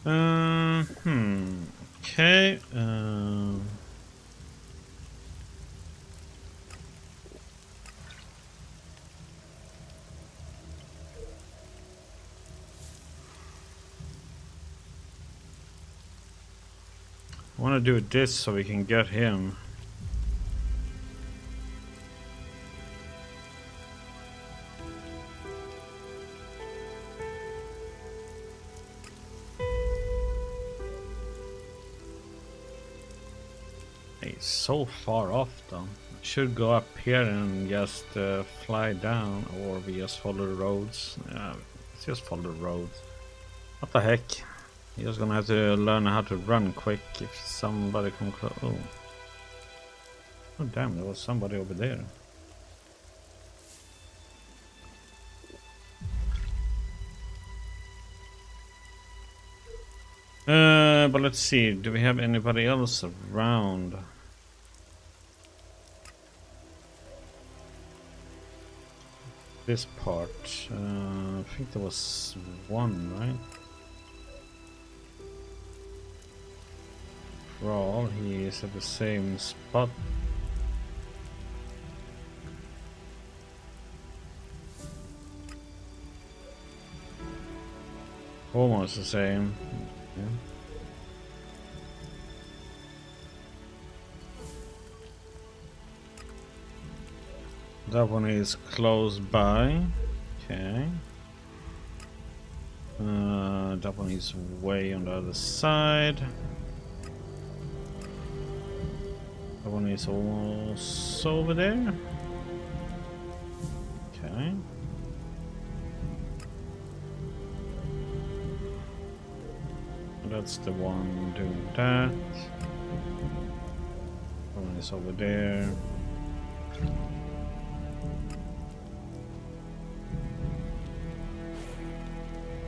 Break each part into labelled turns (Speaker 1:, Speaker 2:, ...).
Speaker 1: Okay. I want to do this so we can get him. He's so far off though. Should go up here and just fly down, or we just follow the roads. Let's just follow the roads. What the heck? You're just gonna have to learn how to run quick if somebody come close. Oh damn, there was somebody over there. But let's see, do we have anybody else around? This part, I think there was one, right? Crawl, he is at the same spot. Almost the same. Yeah. That one is close by. Okay. That one is way on the other side. That one is almost over there. Okay. That's the one doing that. That one is over there.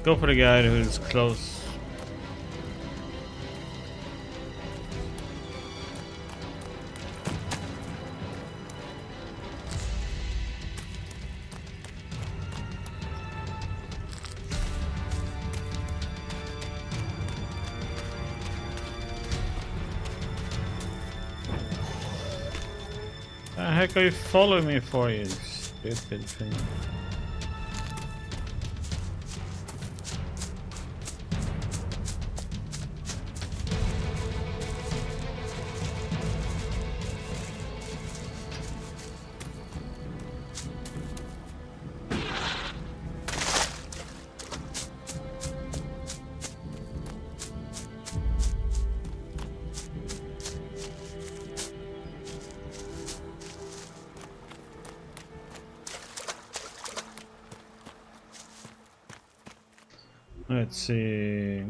Speaker 1: Go for the guy who's close. The heck are you following me for, you stupid thing? Let's see.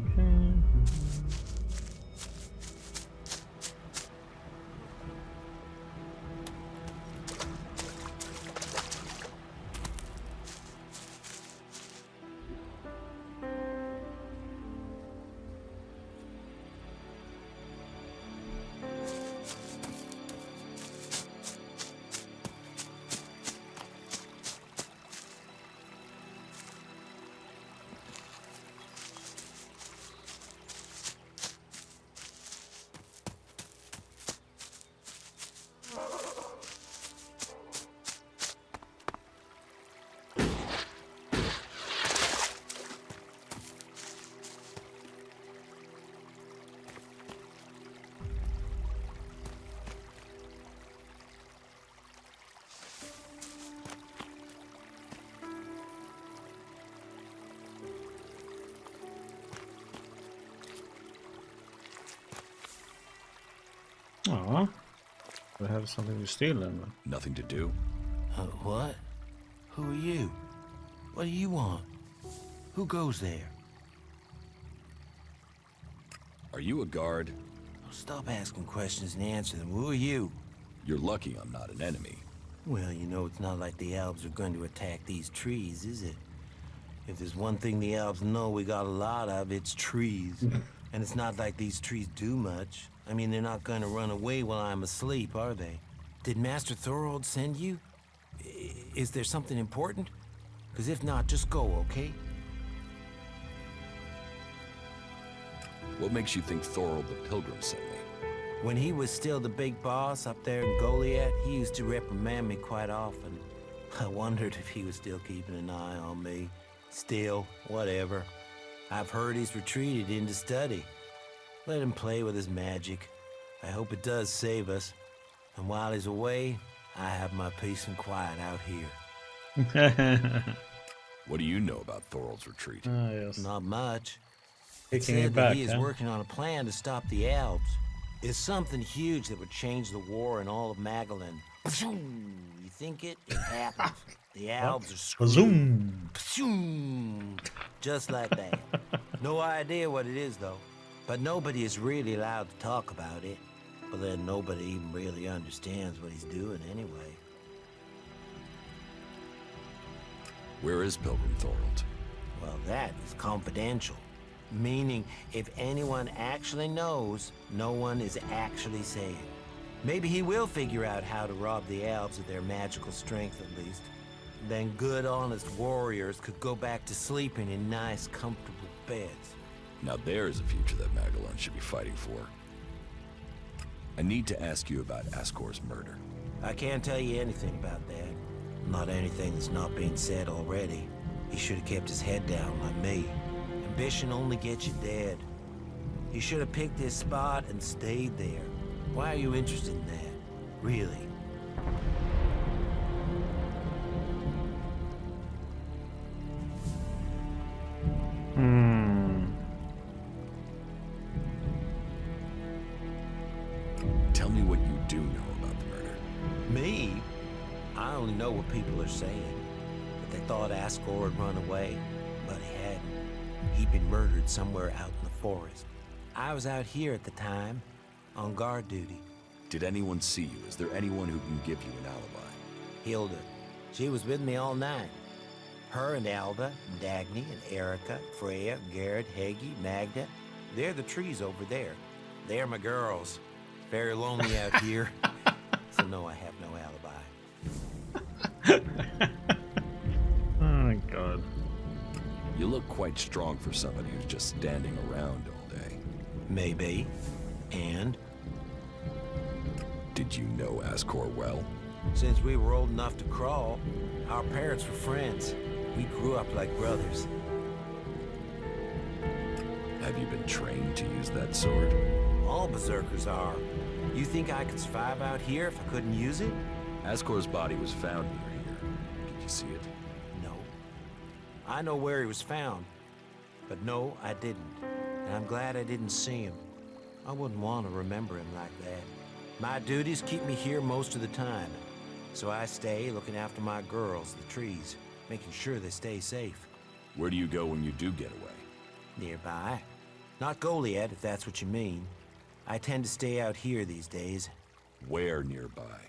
Speaker 1: Aw, I have something to steal then.
Speaker 2: Nothing to do.
Speaker 3: What? Who are you? What do you want? Who goes there?
Speaker 2: Are you a guard?
Speaker 3: Oh, stop asking questions and answer them. Who are you?
Speaker 2: You're lucky I'm not an enemy.
Speaker 3: Well, you know, it's not like the elves are going to attack these trees, is it? If there's one thing the elves know we got a lot of, it's trees. And it's not like these trees do much. I mean, they're not going to run away while I'm asleep, are they? Did Master Thorold send you? Is there something important? Because if not, just go, okay?
Speaker 2: What makes you think Thorold the Pilgrim sent me?
Speaker 3: When he was still the big boss up there in Goliet, he used to reprimand me quite often. I wondered if he was still keeping an eye on me. Still, whatever. I've heard he's retreated into study. Let him play with his magic. I hope it does save us. And while he's away, I have my peace and quiet out here.
Speaker 2: What do you know about Thorold's retreat?
Speaker 1: Yes.
Speaker 3: Not much.
Speaker 1: Taking
Speaker 3: It
Speaker 1: it
Speaker 3: said
Speaker 1: back,
Speaker 3: that he is
Speaker 1: huh?
Speaker 3: working on a plan to stop the Alps. It's something huge that would change the war in all of Magellan. You think it? It happens. The Alps are screwed.
Speaker 1: Zoom.
Speaker 3: Just like that. No idea what it is, though. But nobody is really allowed to talk about it. Well, then nobody even really understands what he's doing anyway.
Speaker 2: Where is Pilgrim Thorold?
Speaker 3: Well, that is confidential. Meaning, if anyone actually knows, no one is actually saying. Maybe he will figure out how to rob the Alps of their magical strength at least. Then good, honest warriors could go back to sleeping in nice, comfortable beds.
Speaker 2: Now there's a future that Magellan should be fighting for. I need to ask you about Ascor's murder.
Speaker 3: I can't tell you anything about that. Not anything that's not being said already. He should have kept his head down like me. Ambition only gets you dead. He should have picked his spot and stayed there. Why are you interested in that? Really?
Speaker 2: Tell me what you do know about the murder.
Speaker 3: Me? I only know what people are saying. But they thought Ascor had run away, but he hadn't. He'd been murdered somewhere out in the forest. I was out here at the time, on guard duty.
Speaker 2: Did anyone see you? Is there anyone who can give you an alibi?
Speaker 3: Hilda. She was with me all night. Her and Alba, and Dagny, and Erica, Freya, Garrett, Heggie, Magda. They're the trees over there. They're my girls. Very lonely out here. So no, I have no alibi.
Speaker 1: Oh my god.
Speaker 2: You look quite strong for somebody who's just standing around all day.
Speaker 3: Maybe. And?
Speaker 2: Did you know Ascor well?
Speaker 3: Since we were old enough to crawl, our parents were friends. We grew up like brothers.
Speaker 2: Have you been trained to use that sword?
Speaker 3: All berserkers are. You think I could survive out here if I couldn't use it?
Speaker 2: Ascor's body was found near here. Did you see it?
Speaker 3: No. I know where he was found. But no, I didn't. And I'm glad I didn't see him. I wouldn't want to remember him like that. My duties keep me here most of the time. So I stay looking after my girls, the trees, making sure they stay safe.
Speaker 2: Where do you go when you do get away?
Speaker 3: Nearby. Not Goliet, if that's what you mean. I tend to stay out here these days.
Speaker 2: Where nearby?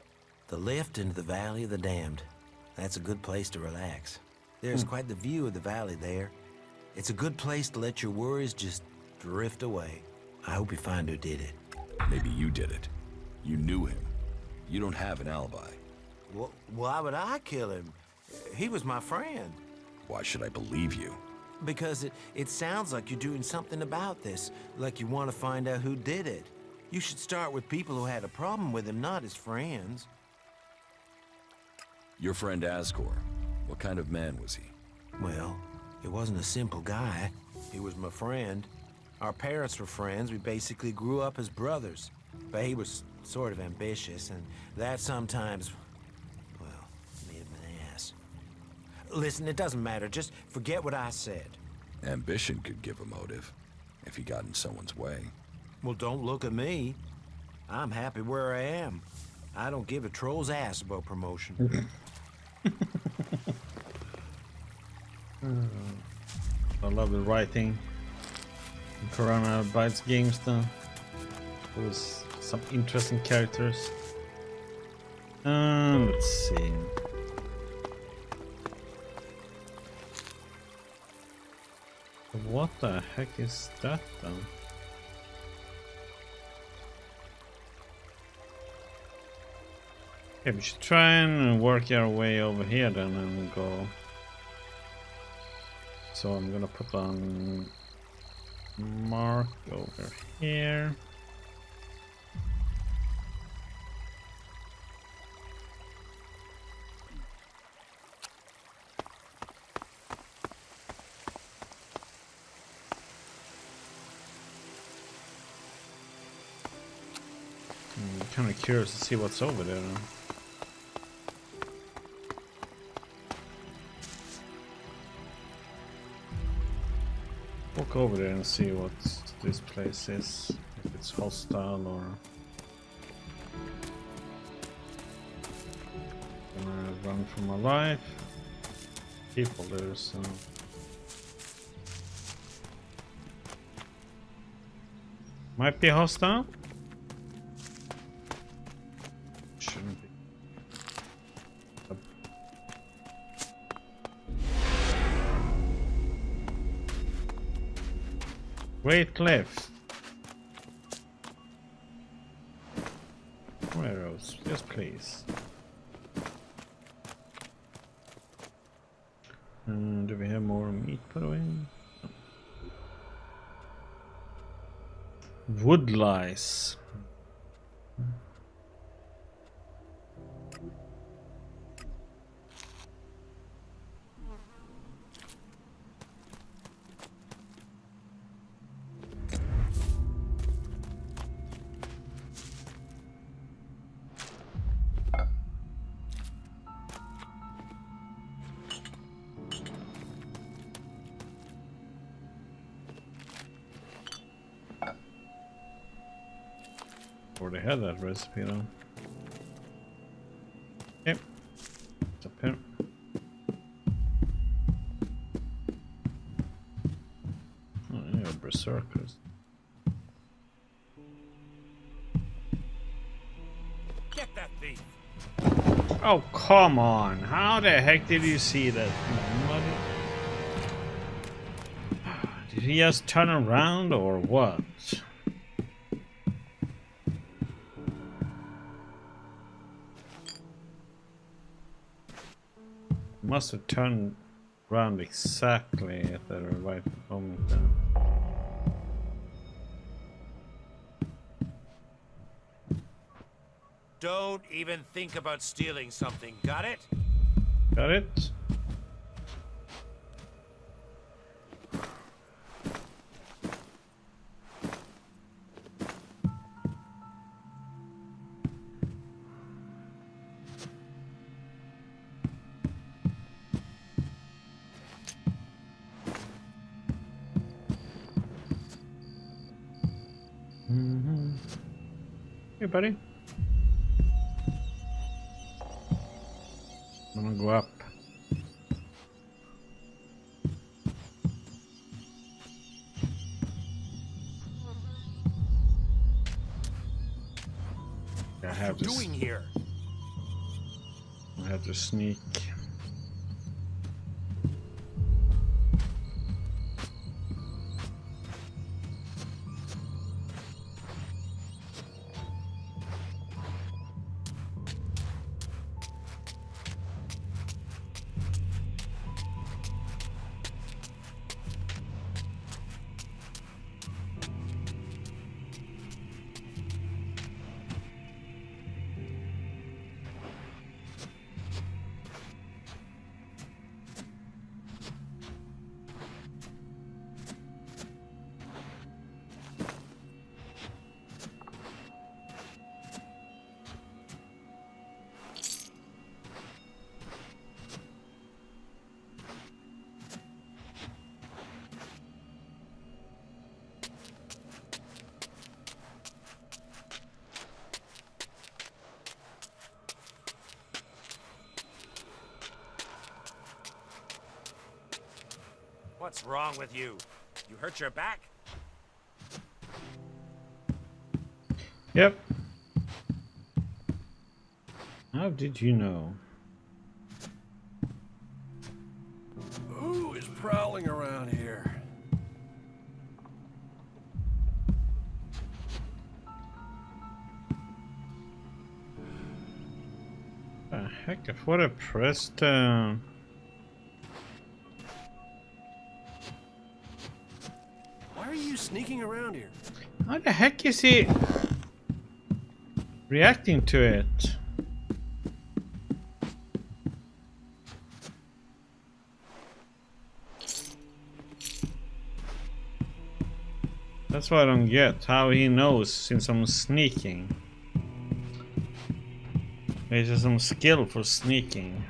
Speaker 3: The lift into the Valley of the Damned. That's a good place to relax. There's quite the view of the valley there. It's a good place to let your worries just drift away. I hope you find who did it.
Speaker 2: Maybe you did it. You knew him. You don't have an alibi.
Speaker 3: Well, why would I kill him? He was my friend.
Speaker 2: Why should I believe you?
Speaker 3: Because it sounds like you're doing something about this, like you want to find out who did it. You should start with people who had a problem with him, not his friends.
Speaker 2: Your friend Ascor, what kind of man was he?
Speaker 3: Well, he wasn't a simple guy. He was my friend. Our parents were friends. We basically grew up as brothers. But he was sort of ambitious, and that sometimes, well, made him an ass. Listen, it doesn't matter. Just forget what I said.
Speaker 2: Ambition could give a motive, if he got in someone's way.
Speaker 3: Well, don't look at me. I'm happy where I am. I don't give a troll's ass about promotion.
Speaker 1: I love the writing. Corona Bites games though. It was some interesting characters. Let's see. What the heck is that though? Okay, we should try and work our way over here then and go. So I'm gonna put on mark over here. I'm kind of curious to see what's over there. Walk over there and see what this place is. If it's hostile or... Gonna run for my life. People there, so... Might be hostile? Shouldn't be. Great cliff. More arrows, yes please. Do we have more meat put away? No. Wood lice. Already had that recipe though. Yep. It's up here. Oh yeah, berserkers.
Speaker 3: Get that thief!
Speaker 1: Oh come on! How the heck did you see that? Did he just turn around or what? Must have turned around exactly at the right moment then.
Speaker 3: Don't even think about stealing something, got it?
Speaker 1: Got it? Hey, buddy. I'm gonna go up. I have to.
Speaker 3: Doing here?
Speaker 1: I have to sneak.
Speaker 3: What's wrong with you? You hurt your back?
Speaker 1: Yep. How did you know?
Speaker 2: Who is prowling around here?
Speaker 1: The heck, if what I pressed
Speaker 3: Why are
Speaker 4: you sneaking around here?
Speaker 1: How the heck is he reacting to it? That's what I don't get. How he knows since I'm sneaking. There's some skill for sneaking.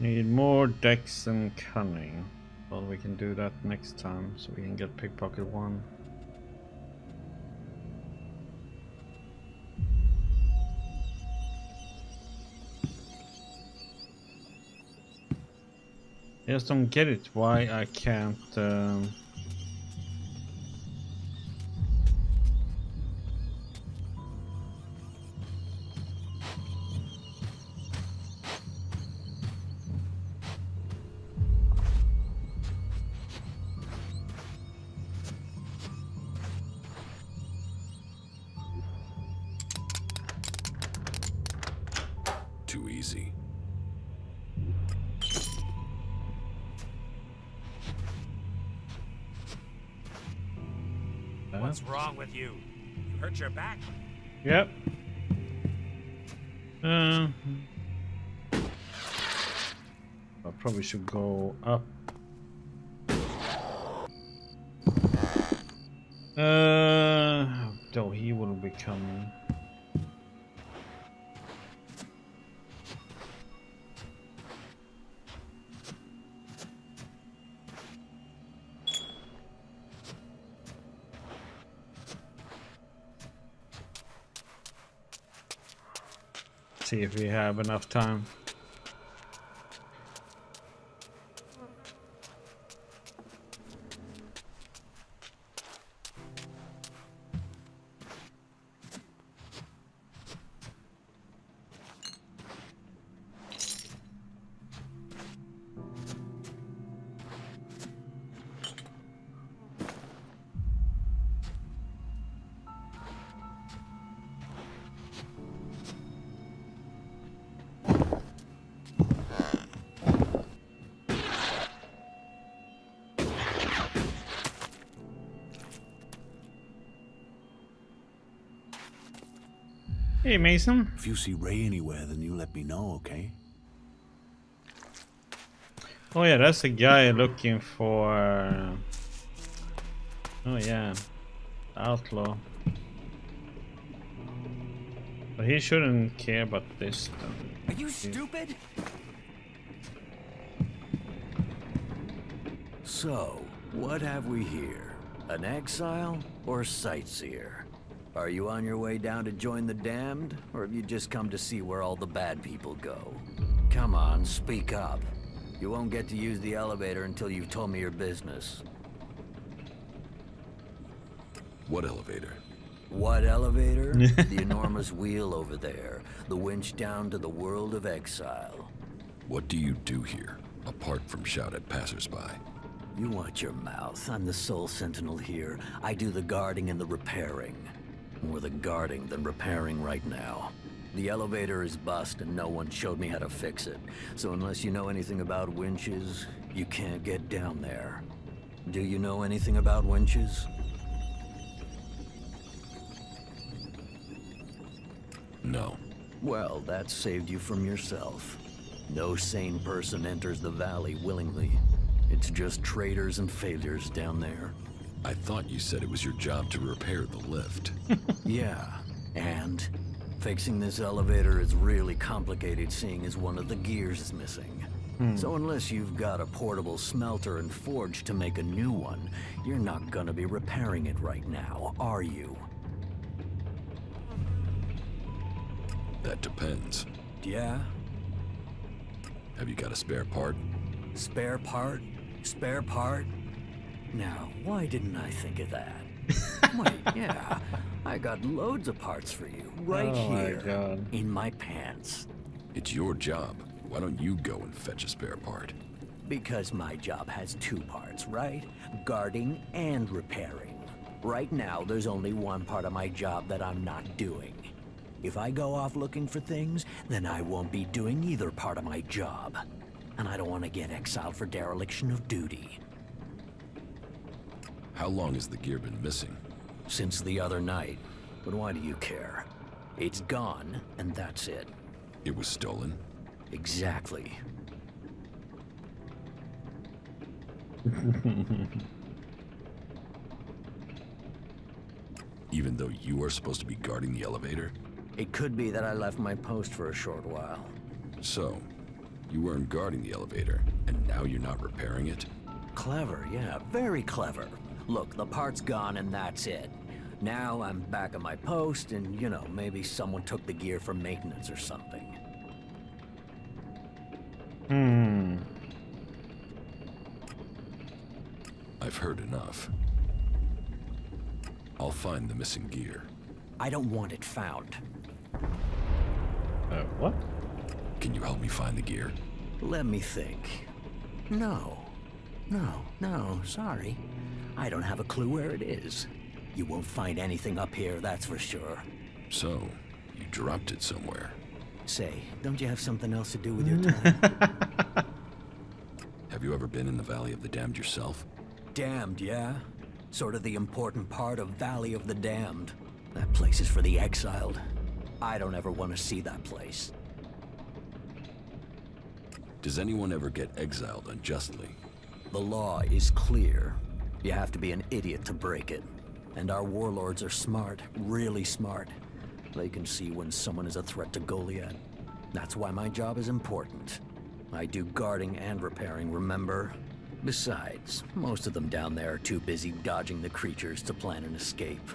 Speaker 1: Need more dex and cunning. Well, we can do that next time, so we can get pickpocket 1. I just don't get it, why I can't...
Speaker 2: Too easy.
Speaker 4: What's wrong with you? You hurt your back?
Speaker 1: Yep. I probably should go up. Though he will be coming. See if we have enough time. Hey, Mason.
Speaker 5: If you see Ray anywhere, then you let me know, okay?
Speaker 1: Oh yeah, that's a guy looking for... Oh yeah, outlaw. But he shouldn't care about this.
Speaker 4: Are you stupid?
Speaker 5: So, what have we here? An exile or sightseer? Are you on your way down to join the damned, or have you just come to see where all the bad people go? Come on, speak up. You won't get to use the elevator until you've told me your business.
Speaker 2: What elevator?
Speaker 5: What elevator? The enormous wheel over there. The winch down to the world of exile.
Speaker 2: What do you do here, apart from shout at passersby?
Speaker 5: You watch your mouth. I'm the sole sentinel here. I do the guarding and the repairing. More the guarding than repairing right now. The elevator is bust and no one showed me how to fix it. So unless you know anything about winches, you can't get down there. Do you know anything about winches?
Speaker 2: No.
Speaker 5: Well, that saved you from yourself. No sane person enters the valley willingly. It's just traitors and failures down there.
Speaker 2: I thought you said it was your job to repair the lift.
Speaker 5: Yeah, and fixing this elevator is really complicated seeing as one of the gears is missing. So unless you've got a portable smelter and forge to make a new one, you're not gonna be repairing it right now, are you?
Speaker 2: That depends.
Speaker 5: Yeah?
Speaker 2: Have you got a spare part?
Speaker 5: Spare part? Spare part? Now, why didn't I think of that? Wait, yeah. I got loads of parts for you, right
Speaker 1: Oh my
Speaker 5: here,
Speaker 1: God.
Speaker 5: in my pants.
Speaker 2: It's your job. Why don't you go and fetch a spare part?
Speaker 5: Because my job has two parts, right? Guarding and repairing. Right now, there's only one part of my job that I'm not doing. If I go off looking for things, then I won't be doing either part of my job. And I don't want to get exiled for dereliction of duty.
Speaker 2: How long has the gear been missing?
Speaker 5: Since the other night. But why do you care? It's gone, and that's it.
Speaker 2: It was stolen?
Speaker 5: Exactly.
Speaker 2: Even though you are supposed to be guarding the elevator?
Speaker 5: It could be that I left my post for a short while.
Speaker 2: So, you weren't guarding the elevator, and now you're not repairing it?
Speaker 5: Clever, yeah, very clever. Look, the part's gone and that's it. Now I'm back at my post and, you know, maybe someone took the gear for maintenance or something.
Speaker 2: I've heard enough. I'll find the missing gear.
Speaker 5: I don't want it found.
Speaker 1: What?
Speaker 2: Can you help me find the gear?
Speaker 5: Let me think. No, sorry. I don't have a clue where it is. You won't find anything up here, that's for sure.
Speaker 2: So, you dropped it somewhere.
Speaker 5: Say, don't you have something else to do with your time?
Speaker 2: Have you ever been in the Valley of the Damned yourself?
Speaker 5: Damned, yeah? Sort of the important part of Valley of the Damned. That place is for the exiled. I don't ever want to see that place.
Speaker 2: Does anyone ever get exiled unjustly?
Speaker 5: The law is clear. You have to be an idiot to break it. And our warlords are smart, really smart. They can see when someone is a threat to Goliet. That's why my job is important. I do guarding and repairing, remember? Besides, most of them down there are too busy dodging the creatures to plan an escape.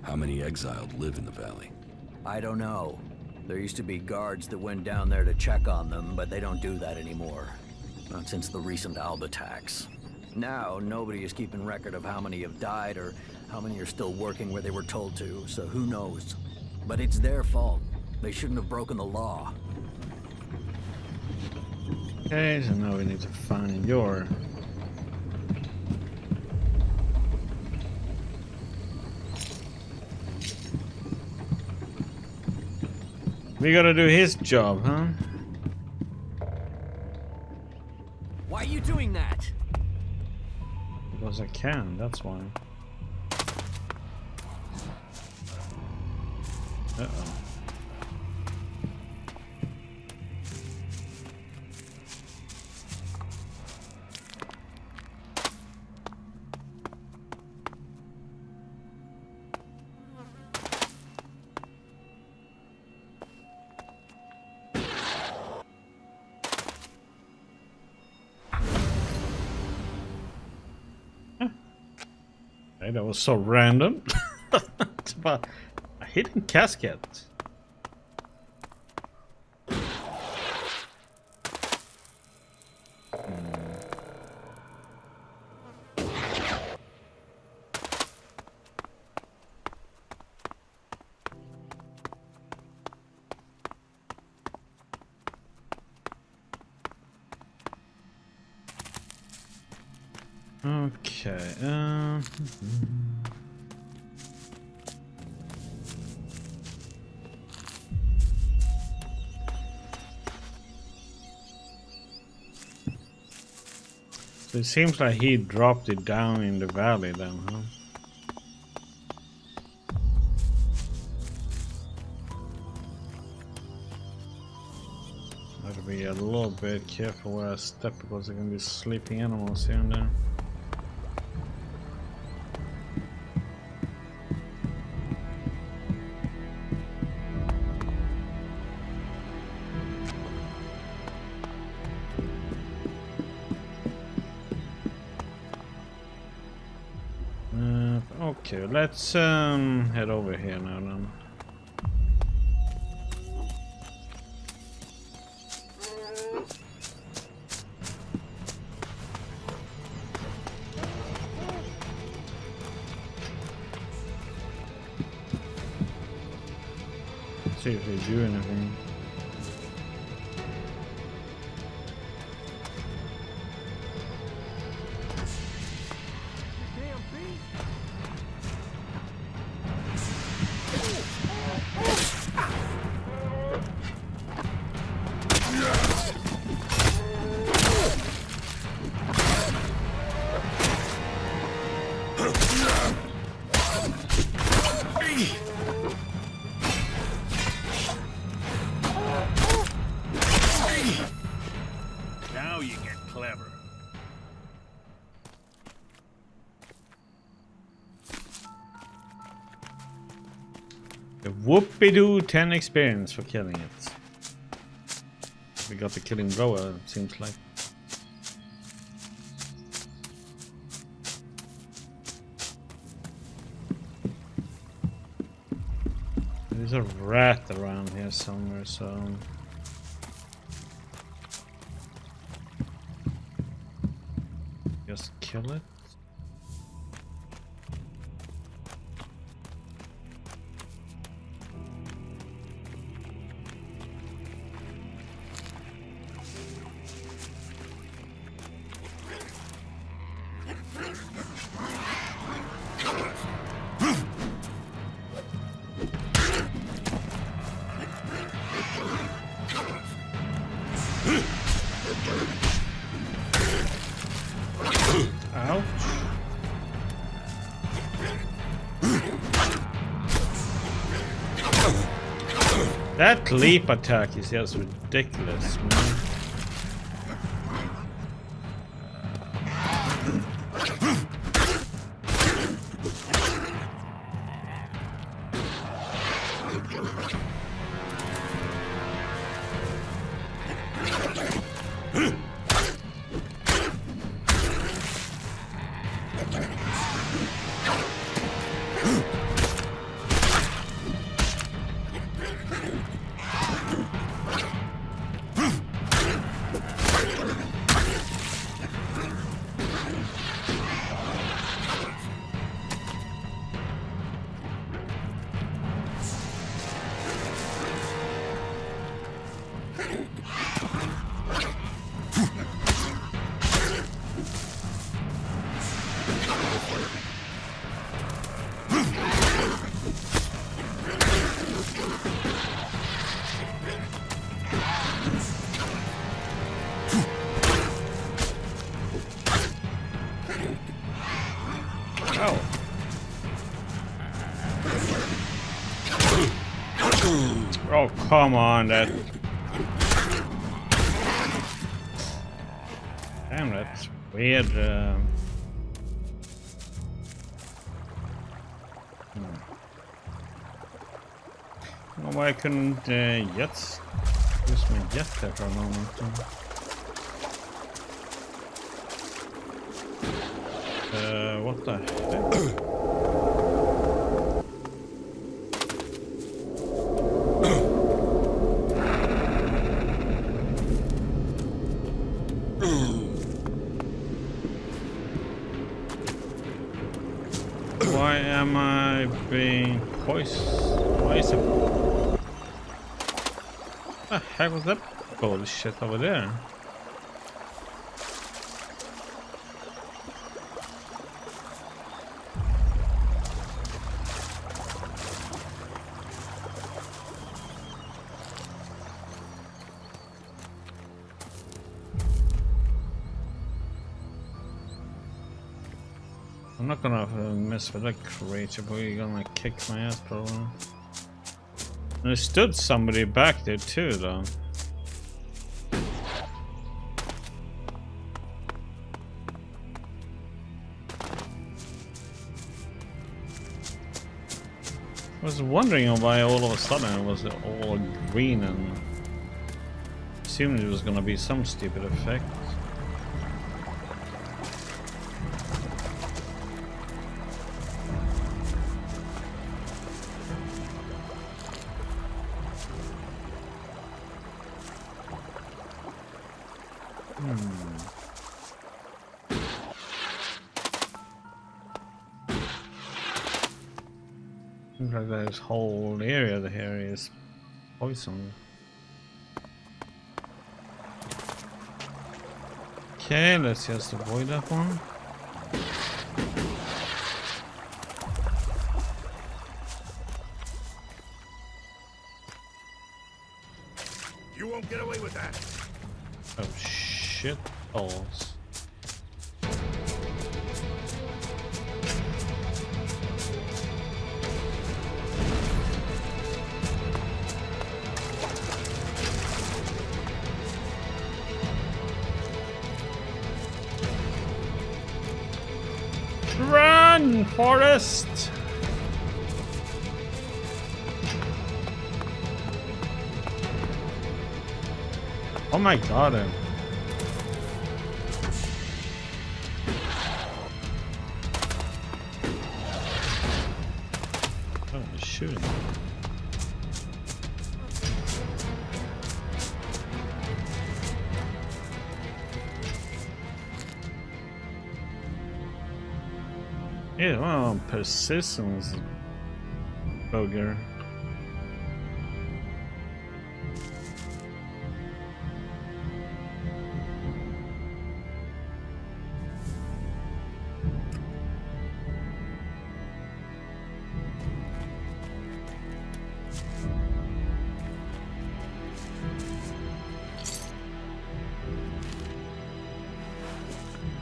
Speaker 2: How many exiled live in the valley?
Speaker 5: I don't know. There used to be guards that went down there to check on them, but they don't do that anymore. Not since the recent Alb attacks. Now, nobody is keeping record of how many have died or how many are still working where they were told to, so who knows? But it's their fault. They shouldn't have broken the law.
Speaker 1: Okay, so now we need to find your... We gotta do his job, huh?
Speaker 5: Why are you doing that?
Speaker 1: Because I can, that's why. Uh-oh. Okay, that was so random. It's about a hidden casket. Okay, so it seems like he dropped it down in the valley then, huh? Gotta be a little bit careful where I step because there can be sleeping animals here and there. Okay, let's head over here now then. See if they do anything.
Speaker 4: Now you get clever.
Speaker 1: A whoopie-doo 10 experience for killing it. We got the killing blow, it seems like. There's a rat around here somewhere, so... just kill it. Ouch. That leap attack is just ridiculous, man. Oh, come on, that... Damn, that's weird. I don't know why I couldn't yet use my jet there for a moment. What the heck? Why am I being poisoned? Why is it? What the heck was that bullshit over there? I'm not gonna mess with that creature, but you're gonna kick my ass probably. And there stood somebody back there too, though. I was wondering why all of a sudden it was all green and assumed it was gonna be some stupid effect. Seems like this whole area here is poison. Okay, let's just avoid that one.
Speaker 4: You won't get away with that.
Speaker 1: Oh shit balls. Run, Forest! Oh my god. Oh, he's shooting. Yeah, well, persistence, bugger.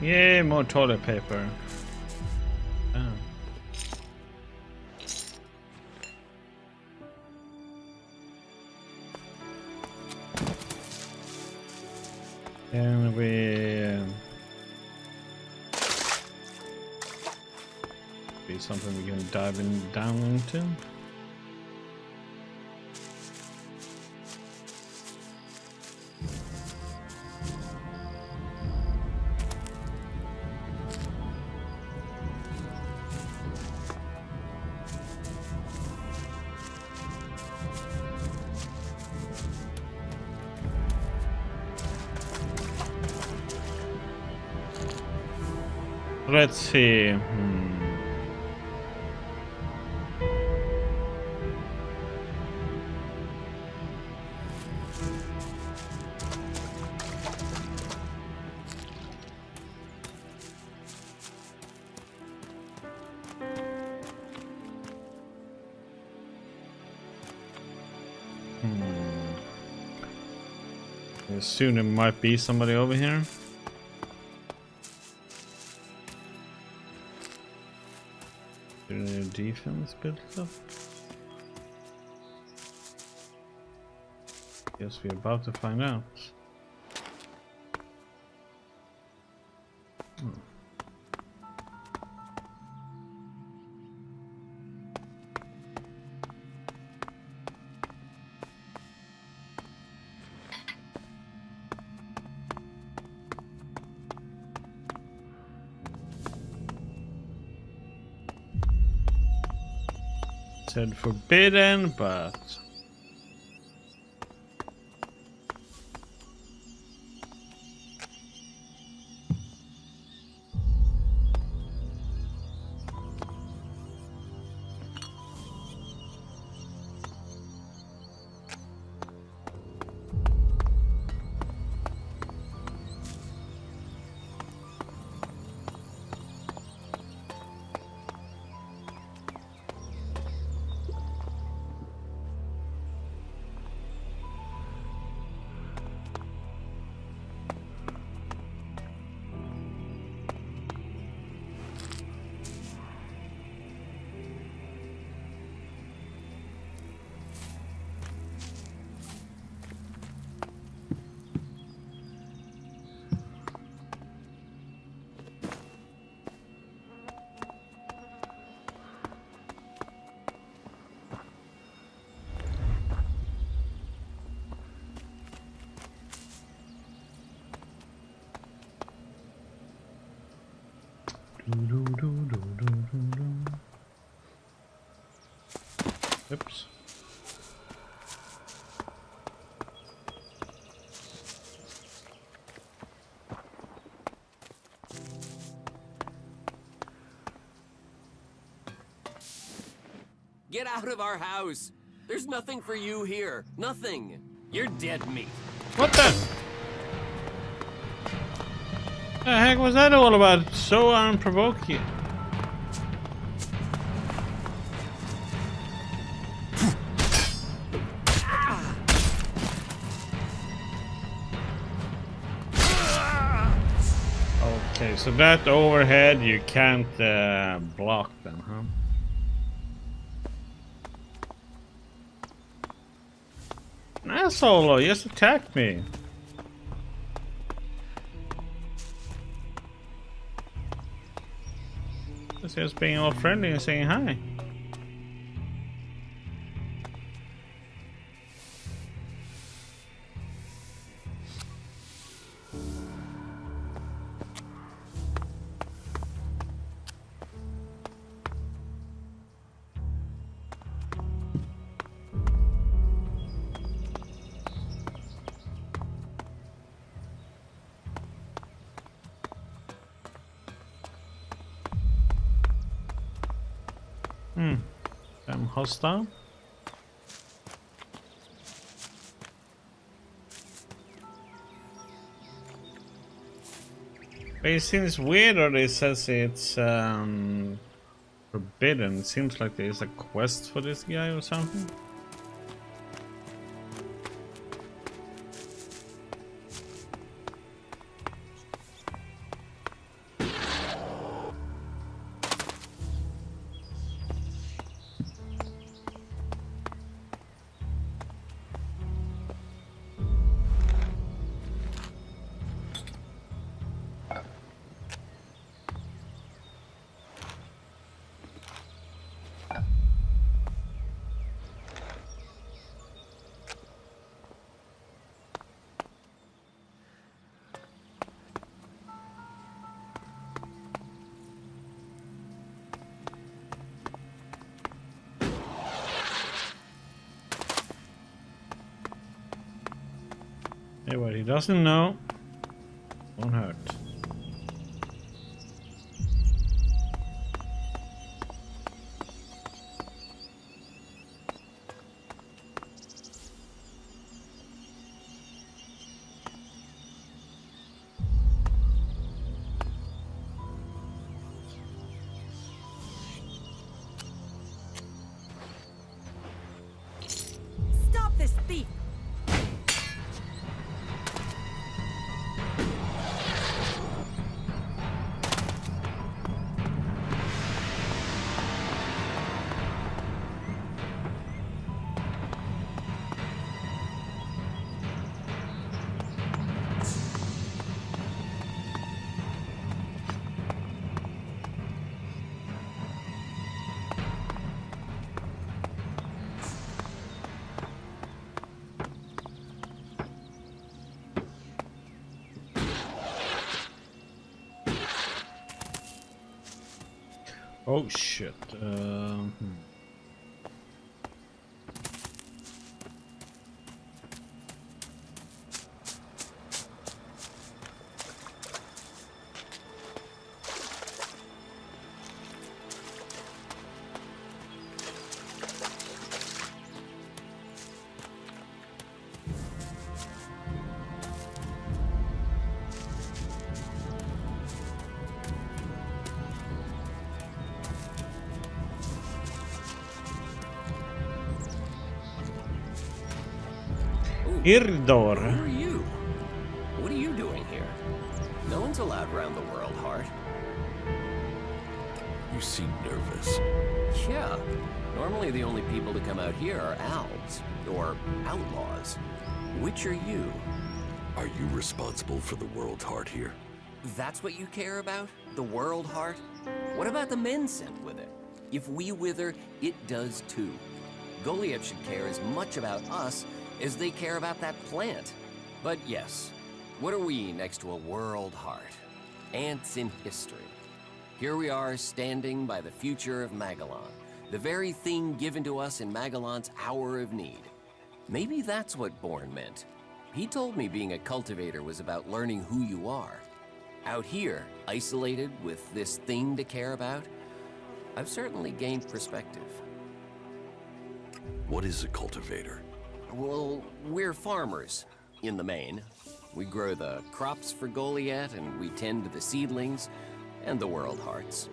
Speaker 1: Yay, more toilet paper. Oh. And we be something we can dive down into. Let's see. Soon there might be somebody over here. Defense built up. Guess we're about to find out. Said forbidden, but oops.
Speaker 6: Get out of our house! There's nothing for you here. Nothing. You're dead meat.
Speaker 1: What the? The heck was that all about? So unprovoking. Okay, so that overhead you can't block them, huh? An asshole, he just attacked me. Just being all friendly and saying hi. I'm hostile. But it seems weird, or it says it's forbidden. It seems like there's a quest for this guy or something. Hey, what he doesn't know won't hurt.
Speaker 7: Stop this thief!
Speaker 1: Oh shit. Irdor.
Speaker 6: Who are you? What are you doing here? No one's allowed around the world, Heart.
Speaker 2: You seem nervous.
Speaker 6: Yeah. Normally the only people to come out here are elves, or outlaws. Which are you?
Speaker 2: Are you responsible for the world heart here?
Speaker 6: That's what you care about? The world heart? What about the men sent with it? If we wither, it does too. Goliet should care as much about us as they care about that plant. But yes, what are we next to a world heart? Ants in history. Here we are standing by the future of Magellan, the very thing given to us in Magellan's hour of need. Maybe that's what Born meant. He told me being a cultivator was about learning who you are. Out here, isolated with this thing to care about, I've certainly gained perspective.
Speaker 2: What is a cultivator?
Speaker 6: Well, we're farmers, in the main. We grow the crops for Goliet, and we tend to the seedlings and the world hearts.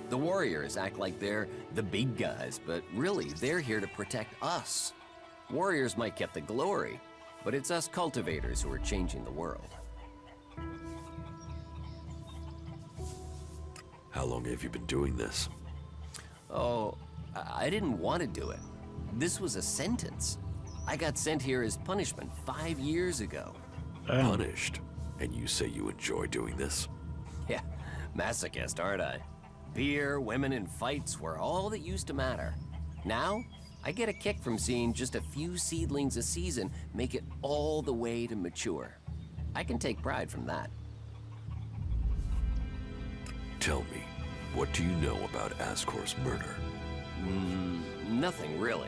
Speaker 6: The warriors act like they're the big guys, but really, they're here to protect us. Warriors might get the glory, but it's us cultivators who are changing the world.
Speaker 2: How long have you been doing this?
Speaker 6: Oh, I didn't want to do it. This was a sentence. I got sent here as punishment 5 years ago.
Speaker 2: Punished? And you say you enjoy doing this?
Speaker 6: Yeah, masochist, aren't I? Beer, women, and fights were all that used to matter. Now, I get a kick from seeing just a few seedlings a season make it all the way to mature. I can take pride from that.
Speaker 2: Tell me, what do you know about Ascor's murder?
Speaker 6: Nothing really.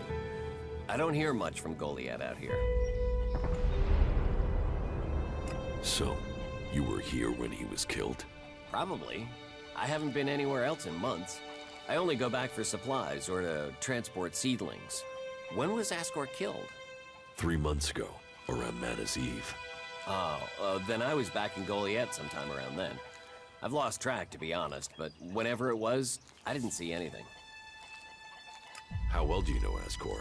Speaker 6: I don't hear much from Goliet out here.
Speaker 2: So, you were here when he was killed?
Speaker 6: Probably. I haven't been anywhere else in months. I only go back for supplies or to transport seedlings. When was Ascor killed?
Speaker 2: 3 months ago, around Mana's Eve.
Speaker 6: Oh, then I was back in Goliet sometime around then. I've lost track, to be honest, but whenever it was, I didn't see anything.
Speaker 2: How well do you know Ascor?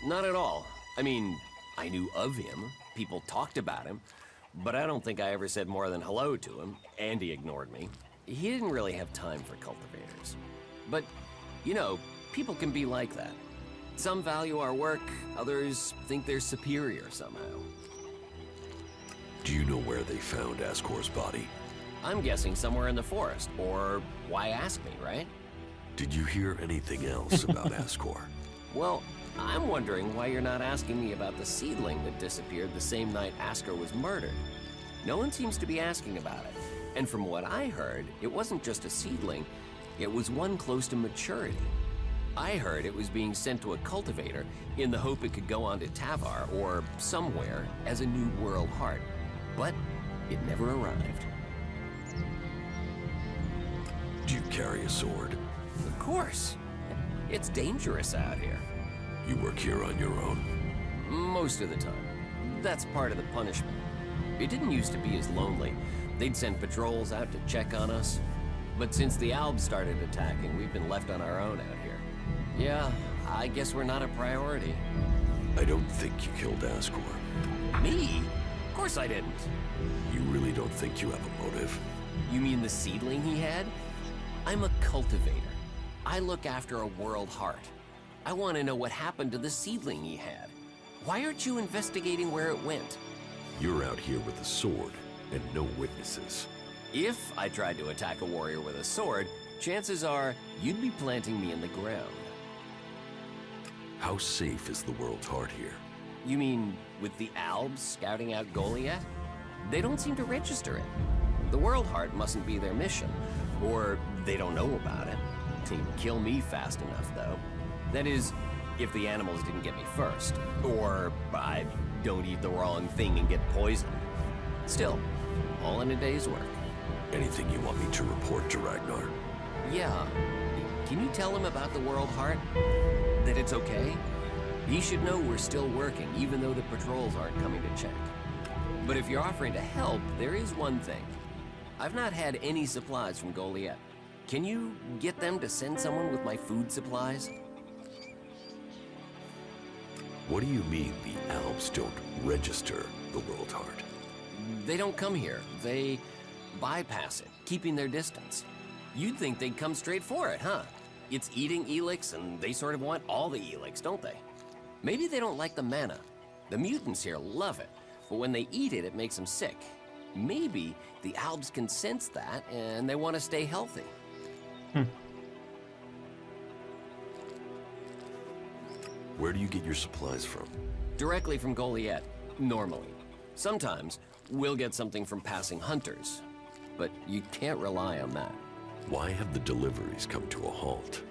Speaker 6: Not at all. I mean, I knew of him. People talked about him. But I don't think I ever said more than hello to him, and he ignored me. He didn't really have time for cultivators. But, you know, people can be like that. Some value our work, others think they're superior somehow.
Speaker 2: Do you know where they found Ascor's body?
Speaker 6: I'm guessing somewhere in the forest, or why ask me, right?
Speaker 2: Did you hear anything else about Ascor?
Speaker 6: Well, I'm wondering why you're not asking me about the seedling that disappeared the same night Ascor was murdered. No one seems to be asking about it. And from what I heard, it wasn't just a seedling, it was one close to maturity. I heard it was being sent to a cultivator in the hope it could go on to Tavar or somewhere as a new world heart. But it never arrived.
Speaker 2: Do you carry a sword?
Speaker 6: Of course. It's dangerous out here.
Speaker 2: You work here on your own?
Speaker 6: Most of the time. That's part of the punishment. It didn't used to be as lonely. They'd send patrols out to check on us. But since the Albs started attacking, we've been left on our own out here. Yeah, I guess we're not a priority.
Speaker 2: I don't think you killed Ascor.
Speaker 6: Me? Of course I didn't.
Speaker 2: You really don't think you have a motive?
Speaker 6: You mean the seedling he had? I'm a cultivator. I look after a world heart. I want to know what happened to the seedling he had. Why aren't you investigating where it went?
Speaker 2: You're out here with a sword and no witnesses.
Speaker 6: If I tried to attack a warrior with a sword, chances are you'd be planting me in the ground.
Speaker 2: How safe is the world's heart here?
Speaker 6: You mean with the Albs scouting out Goliet? They don't seem to register it. The world heart mustn't be their mission, or they don't know about it. They'd kill me fast enough, though. That is, if the animals didn't get me first, or I don't eat the wrong thing and get poisoned. Still, all in a day's work.
Speaker 2: Anything you want me to report to Ragnar?
Speaker 6: Yeah. Can you tell him about the world heart? That it's okay? He should know we're still working, even though the patrols aren't coming to check. But if you're offering to help, there is one thing. I've not had any supplies from Goliet. Can you get them to send someone with my food supplies?
Speaker 2: What do you mean the Albs don't register the world heart?
Speaker 6: They don't come here. They bypass it, keeping their distance. You'd think they'd come straight for it, huh? It's eating ELEX, and they sort of want all the ELEX, don't they? Maybe they don't like the mana. The mutants here love it, but when they eat it, it makes them sick. Maybe the Albs can sense that, and they want to stay healthy.
Speaker 2: Where do you get your supplies from?
Speaker 6: Directly from Goliet, normally. Sometimes, we'll get something from passing hunters, but you can't rely on that.
Speaker 2: Why have the deliveries come to a halt?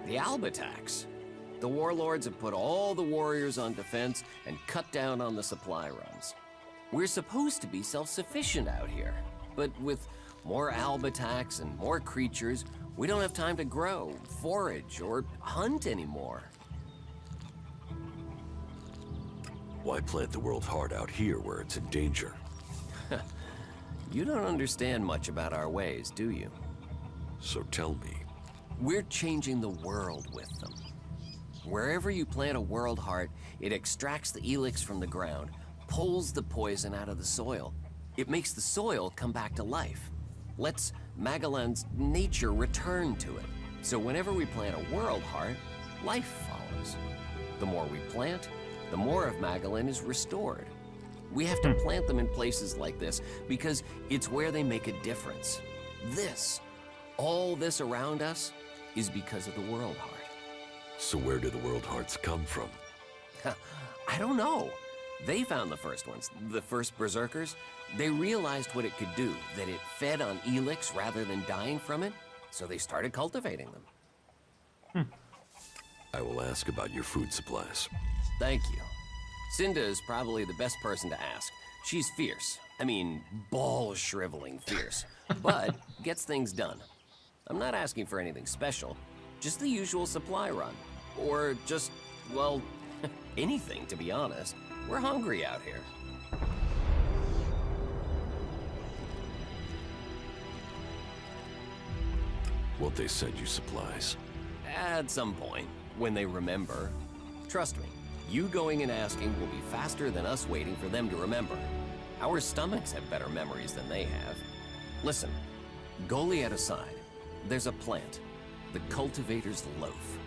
Speaker 6: The Alb attacks. The warlords have put all the warriors on defense and cut down on the supply runs. We're supposed to be self-sufficient out here, but with more Alb attacks and more creatures, we don't have time to grow, forage, or hunt anymore.
Speaker 2: Why plant the world's heart out here where it's in danger?
Speaker 6: You don't understand much about our ways, do you?
Speaker 2: So tell me.
Speaker 6: We're changing the world with them. Wherever you plant a world heart, it extracts the ELEX from the ground, pulls the poison out of the soil. It makes the soil come back to life. Lets Magellan's nature return to it. So whenever we plant a world heart, life follows. The more we plant, the more of Magellan is restored. We have to plant them in places like this because it's where they make a difference. All this around us, is because of the world heart.
Speaker 2: So where do the world hearts come from?
Speaker 6: I don't know. They found the first ones, the first berserkers. They realized what it could do, that it fed on ELEX rather than dying from it, so they started cultivating them.
Speaker 2: I will ask about your food supplies.
Speaker 6: Thank you. Cinda is probably the best person to ask. She's fierce. I mean, ball-shriveling fierce, but gets things done. I'm not asking for anything special, just the usual supply run. Or just, well, anything, to be honest. We're hungry out here.
Speaker 2: Won't they send you supplies?
Speaker 6: At some point, when they remember. Trust me, you going and asking will be faster than us waiting for them to remember. Our stomachs have better memories than they have. Listen, Goliet aside, there's a plant, the cultivator's loaf.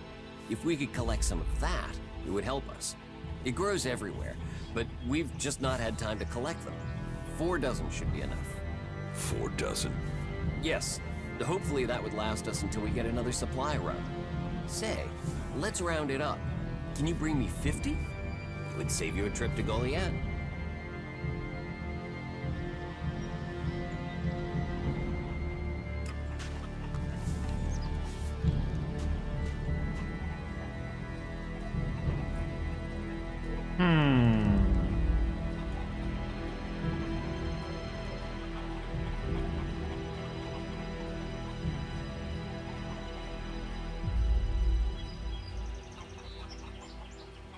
Speaker 6: If we could collect some of that, it would help us. It grows everywhere, but we've just not had time to collect them. 4 dozen should be enough.
Speaker 2: 4 dozen?
Speaker 6: Yes, hopefully that would last us until we get another supply run. Say, let's round it up. Can you bring me 50? It would save you a trip to Goliet.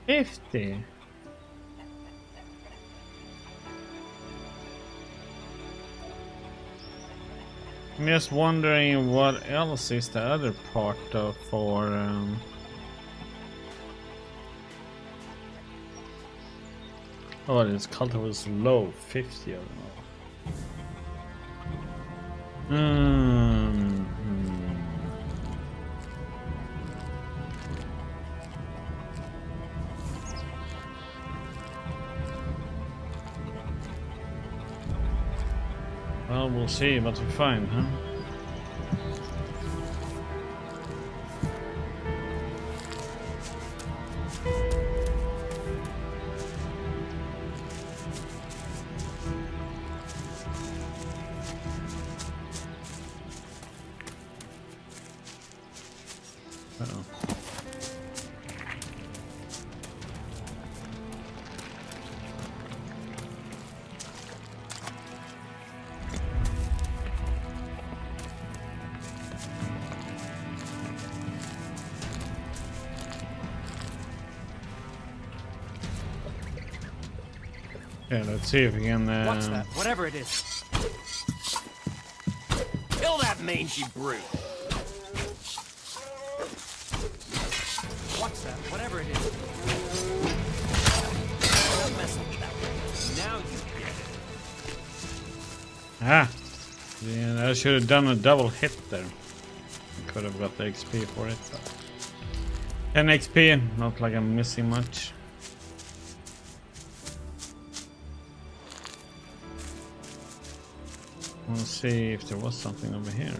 Speaker 1: $50. I'm just wondering what else is the other part of for oh, it's cultivators low 50 of them. Well, we'll see what we find, huh? Uh-oh. Yeah, let's see if we can.
Speaker 7: Watch that, whatever it is.
Speaker 6: Kill that mangy brute!
Speaker 7: Watch that, whatever it is.
Speaker 6: Don't mess with that. Now you get it.
Speaker 1: Ah! Yeah, I should have done a double hit there. Could have got the XP for it. But 10 XP, not like I'm missing much. We'll see if there was something over here.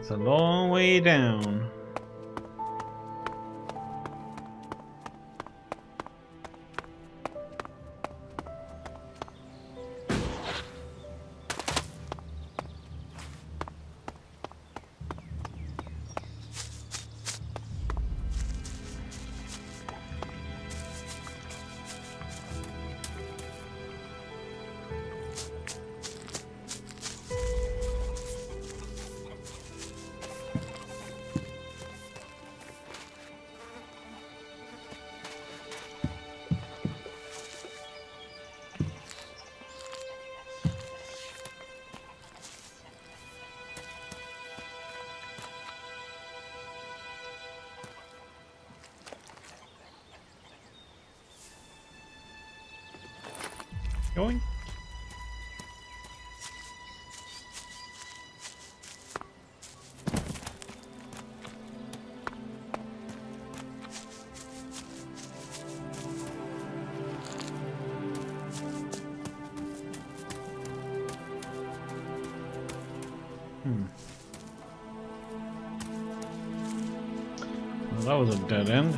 Speaker 1: It's a long way down. Going. Well, that was a dead end.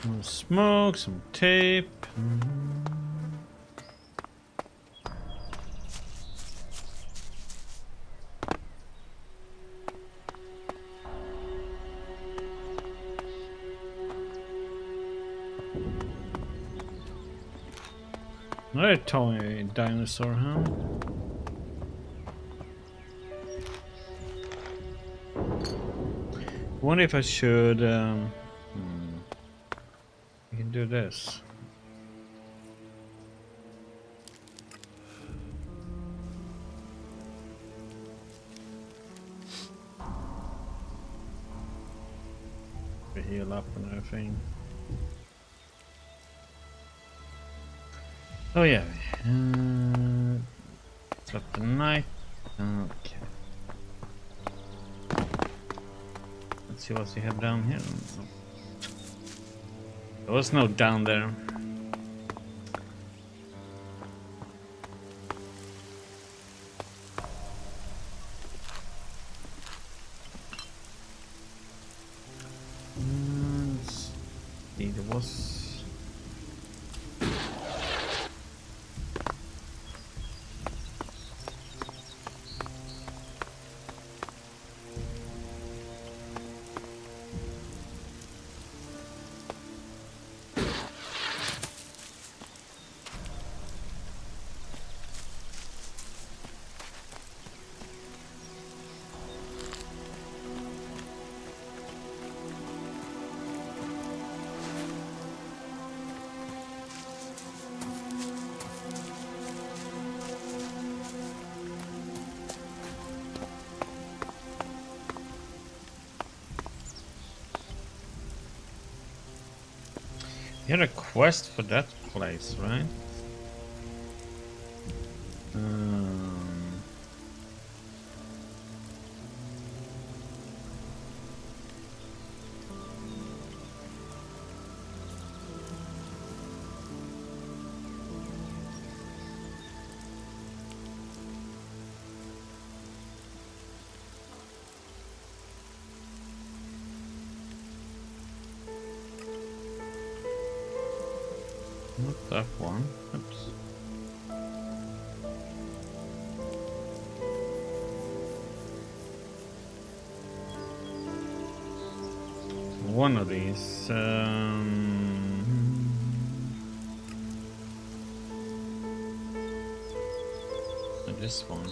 Speaker 1: Some smoke, some tape. Another toy dinosaur, huh? Wonder if I should we can do this. We heal up and everything. Oh yeah. Flip the knife. Okay. Let's see what we have down here. There was no down there. Let's see, there was. You had a quest for that place, right? Not that one. Oops. One of these. This one.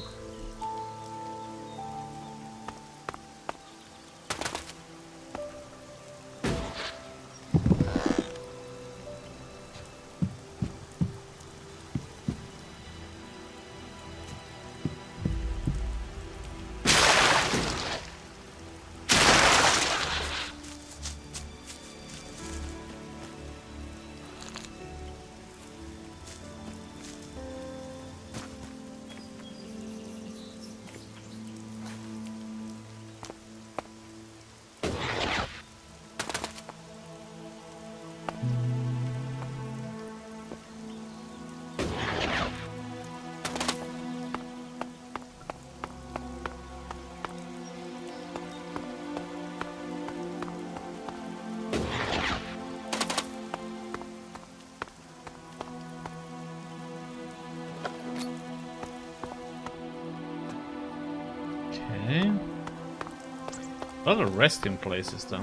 Speaker 1: A lot of resting places then.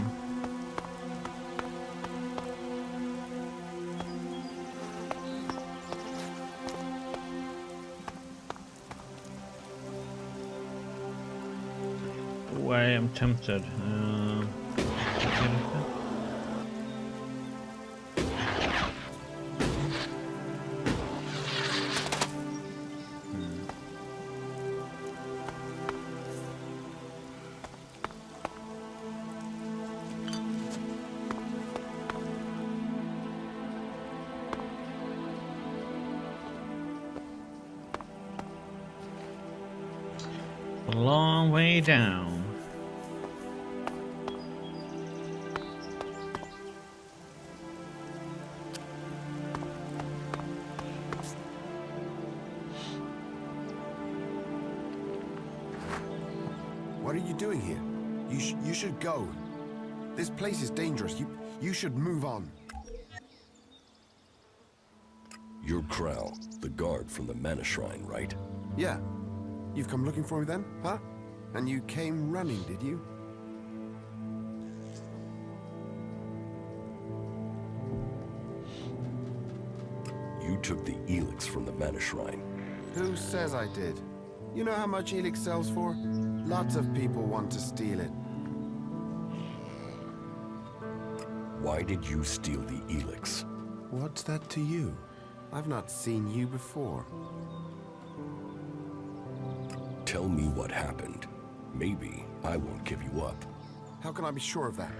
Speaker 1: Oh, I am tempted. A long way down.
Speaker 8: What are you doing here? You should go. This place is dangerous. You should move on.
Speaker 2: You're Krell, the guard from the Mana Shrine, right?
Speaker 8: Yeah. You've come looking for me then, huh? And you came running, did you?
Speaker 2: You took the ELEX from the Mana Shrine.
Speaker 8: Who says I did? You know how much ELEX sells for? Lots of people want to steal it.
Speaker 2: Why did you steal the ELEX?
Speaker 8: What's that to you? I've not seen you before.
Speaker 2: Tell me what happened. Maybe I won't give you up.
Speaker 8: How can I be sure of that?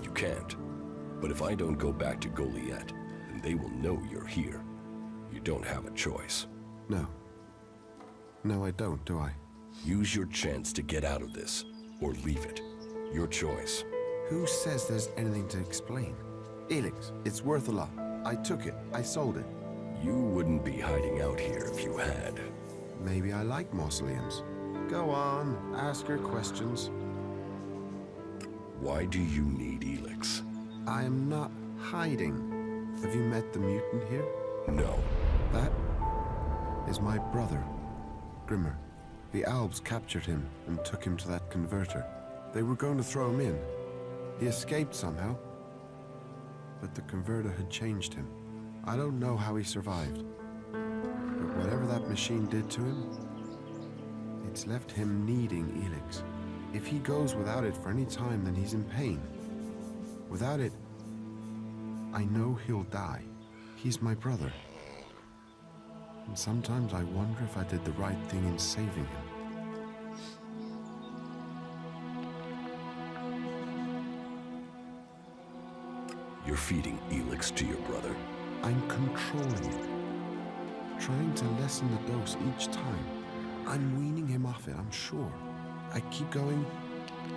Speaker 2: You can't. But if I don't go back to Goliet, then they will know you're here. You don't have a choice.
Speaker 8: No. No, I don't, do I?
Speaker 2: Use your chance to get out of this, or leave it. Your choice.
Speaker 8: Who says there's anything to explain? ELEX, it's worth a lot. I took it. I sold it.
Speaker 2: You wouldn't be hiding out here if you had.
Speaker 8: Maybe I like mausoleums. Go on, ask your questions.
Speaker 2: Why do you need ELEX?
Speaker 8: I am not hiding. Have you met the mutant here?
Speaker 2: No.
Speaker 8: That is my brother, Grimmer. The Albs captured him and took him to that converter. They were going to throw him in. He escaped somehow. But the converter had changed him. I don't know how he survived. But whatever that machine did to him, it's left him needing ELEX. If he goes without it for any time, then he's in pain. Without it, I know he'll die. He's my brother. And sometimes I wonder if I did the right thing in saving him.
Speaker 2: You're feeding ELEX to your brother.
Speaker 8: I'm controlling it. Trying to lessen the dose each time. I'm weaning him off it, I'm sure. I keep going,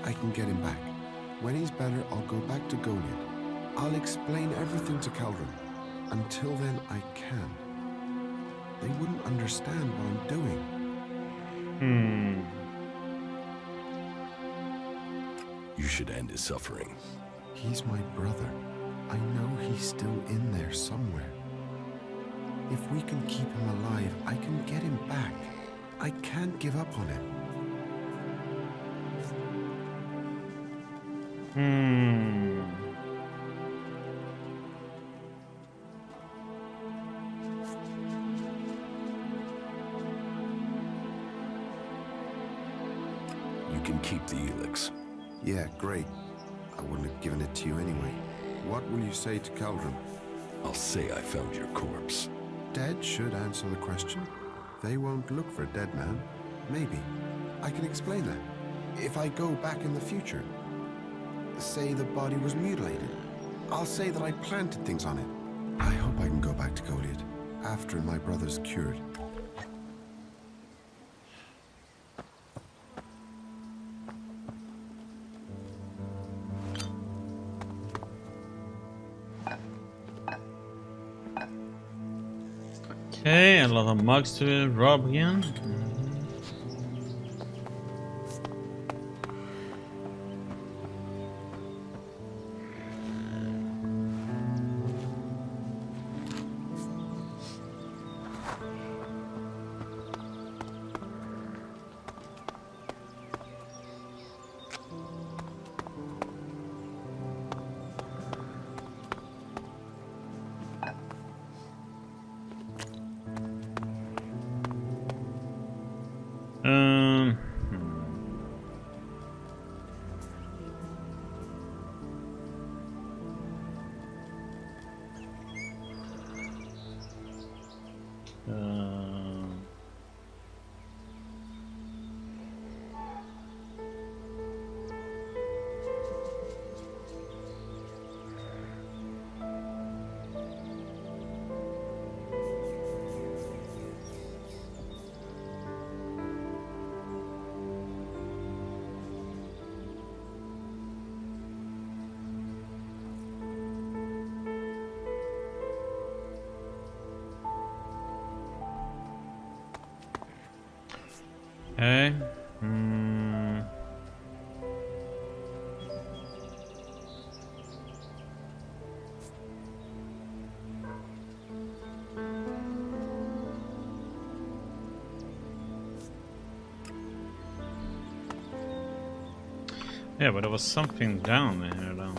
Speaker 8: I can get him back. When he's better, I'll go back to Goliet. I'll explain everything to Keldrum. Until then, I can't. They wouldn't understand what I'm doing.
Speaker 2: You should end his suffering.
Speaker 8: He's my brother. I know he's still in there somewhere. If we can keep him alive, I can get him back. I can't give up on him.
Speaker 2: You can keep the ELEX.
Speaker 8: Yeah, great. I wouldn't have given it to you anyway. What will you say to Keldrum?
Speaker 2: I'll say I found your corpse.
Speaker 8: Dead should answer the question. They won't look for a dead man. Maybe. I can explain that. If I go back in the future, say the body was mutilated, I'll say that I planted things on it. I hope I can go back to Goliet after my brother's cured.
Speaker 1: Okay, a lot of mugs to rob again. Hmm. Okay. Yeah, but there was something down there though. I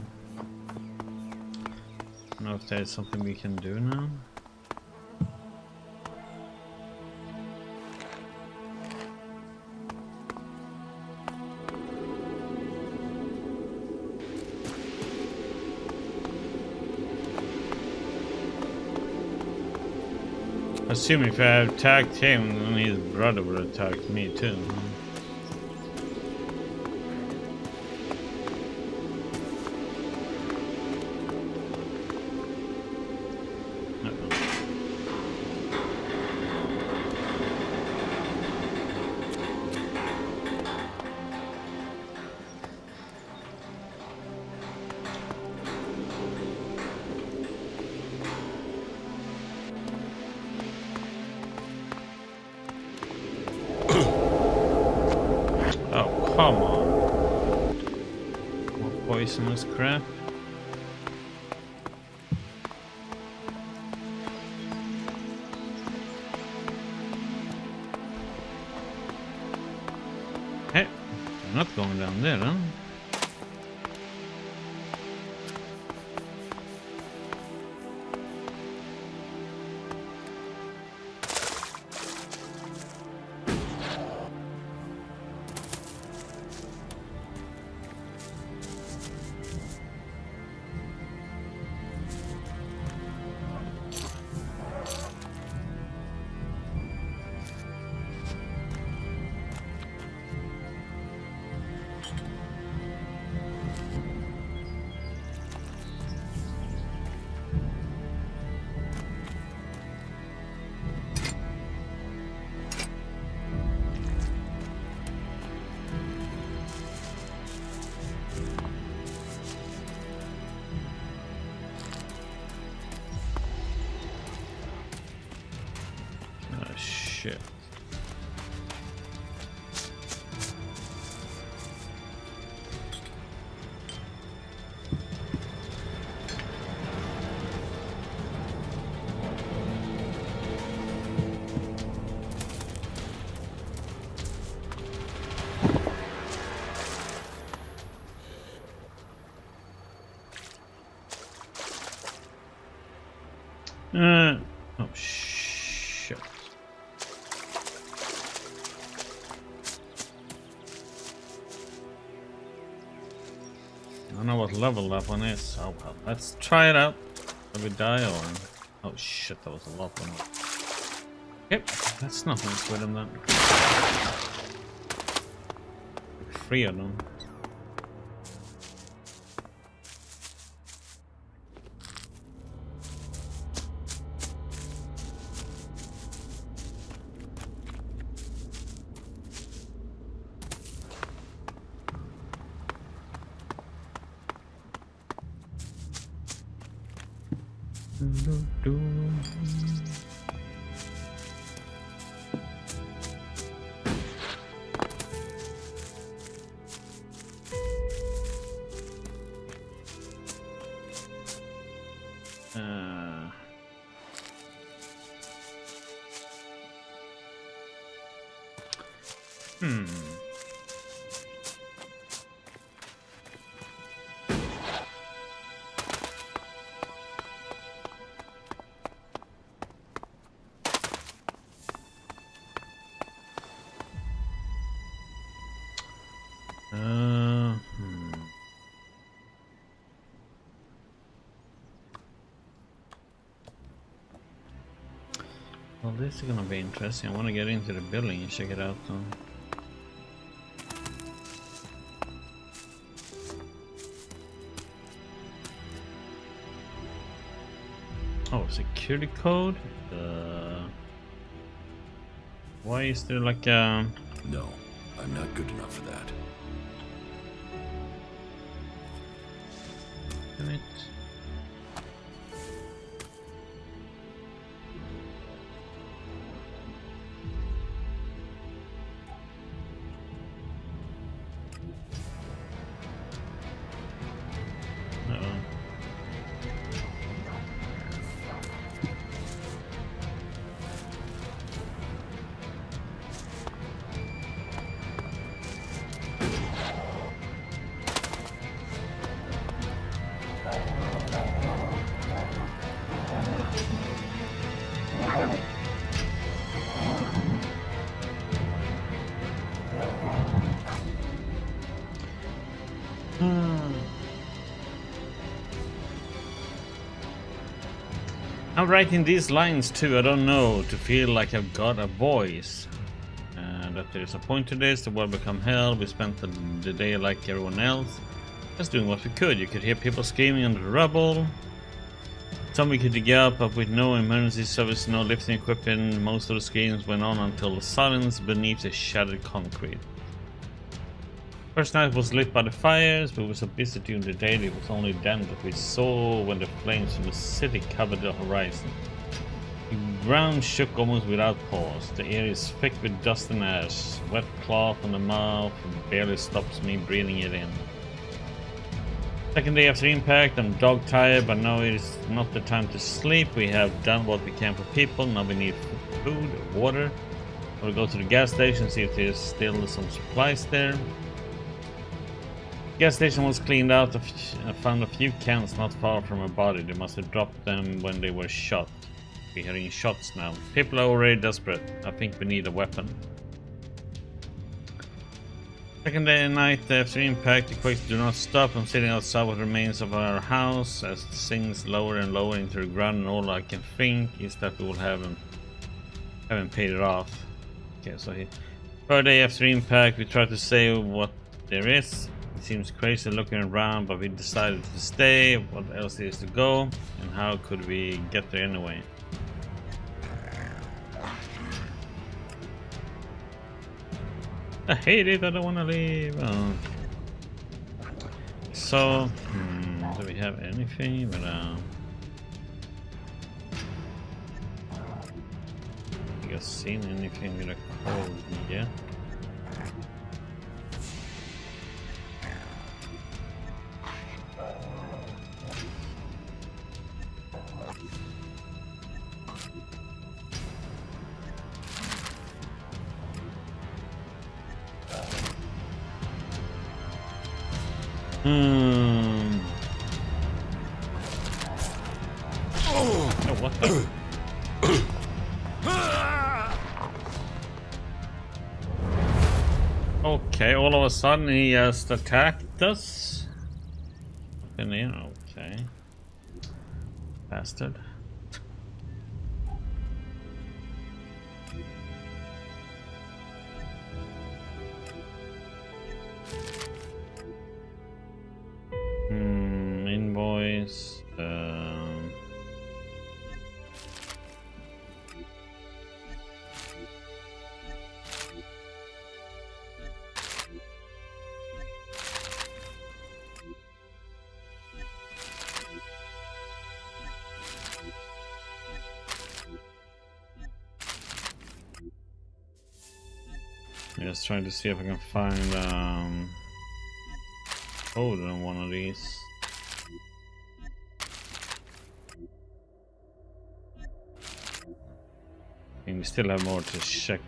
Speaker 1: don't know if there's something we can do now. Assuming if I had attacked him, then his brother would have attacked me too. Come on. More poisonous crap. Hey, I'm not going down there, huh? Shit. Oh shit. I don't know what level that one is. Oh well, let's try it out. Will we die or? Oh shit, that was a lot one. Yep, that's not mess with him then. Like 3 of them. Well, this is gonna be interesting. I want to get into the building and check it out though. Oh, security code? Why is there like a...
Speaker 2: No, I'm not good enough for that.
Speaker 1: Damn it. I'm writing these lines too, I don't know, to feel like I've got a voice. That there's a point to this, the world become hell, we spent the day like everyone else. Just doing what we could. You could hear people screaming under the rubble. Some we could dig up, but with no emergency service, no lifting equipment, most of the screams went on until the silence beneath the shattered concrete. First night was lit by the fires, but we were so busy during the day, it was only then that we saw when the flames from the city covered the horizon. The ground shook almost without pause. The air is thick with dust and ash. Wet cloth on the mouth barely stops me breathing it in. Second day after impact, I'm dog tired, but now it is not the time to sleep. We have done what we can for people, now we need food, water. We'll go to the gas station, see if there's still some supplies there. Gas station was cleaned out. I found a few cans not far from a body. They must have dropped them when they were shot. We're hearing shots now. People are already desperate. I think we need a weapon. Second day and night after impact, the quakes do not stop. I'm sitting outside what remains of our house as it sinks lower and lower into the ground, and all I can think is that we will haven't paid it off. Okay, so here. Third day after impact, we try to say what there is. It seems crazy looking around, but we decided to stay. What else is to go? And how could we get there anyway? I hate it, I don't want to leave. Oh. So, do we have anything? But, you guys seen anything with a code yet? Oh, what the? Okay, all of a sudden he just attacked us. In here, okay. Bastard. Invoice. Just trying to see if I can find code on one of these. And we still have more to check.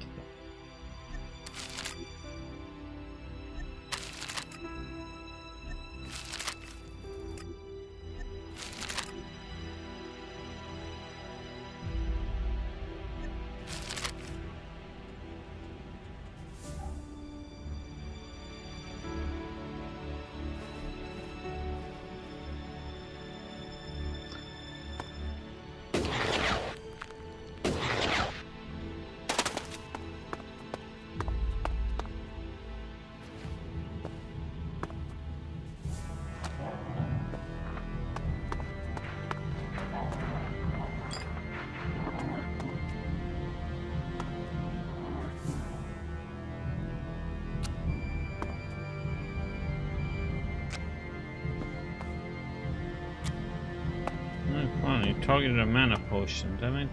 Speaker 1: targeted a mana potion, damn it.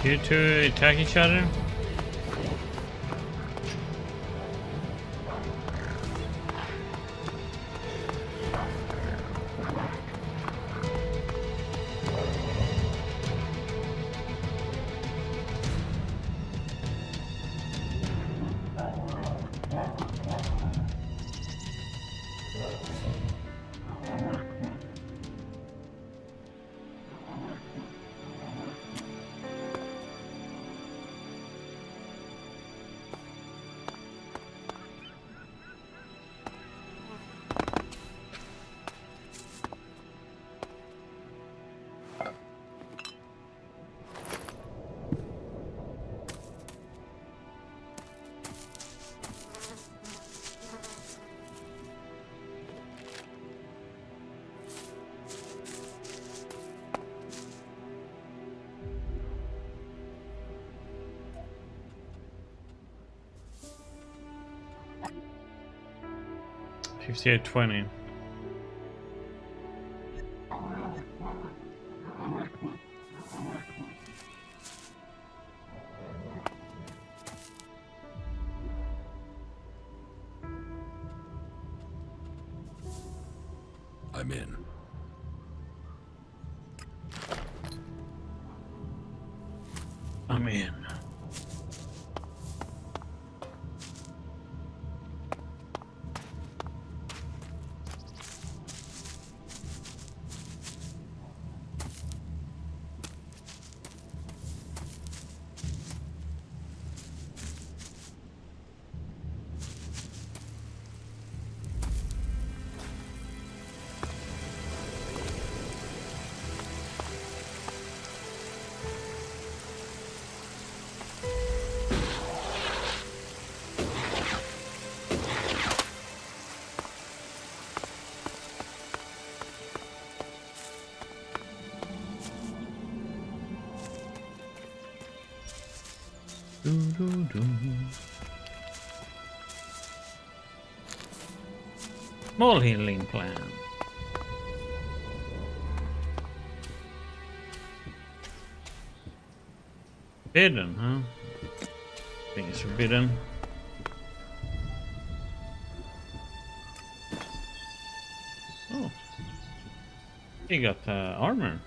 Speaker 1: You two attack each other? $58.20.
Speaker 2: I'm in.
Speaker 1: I'm in. Small healing plan. Forbidden, huh? I think it's forbidden. Oh. You got armor.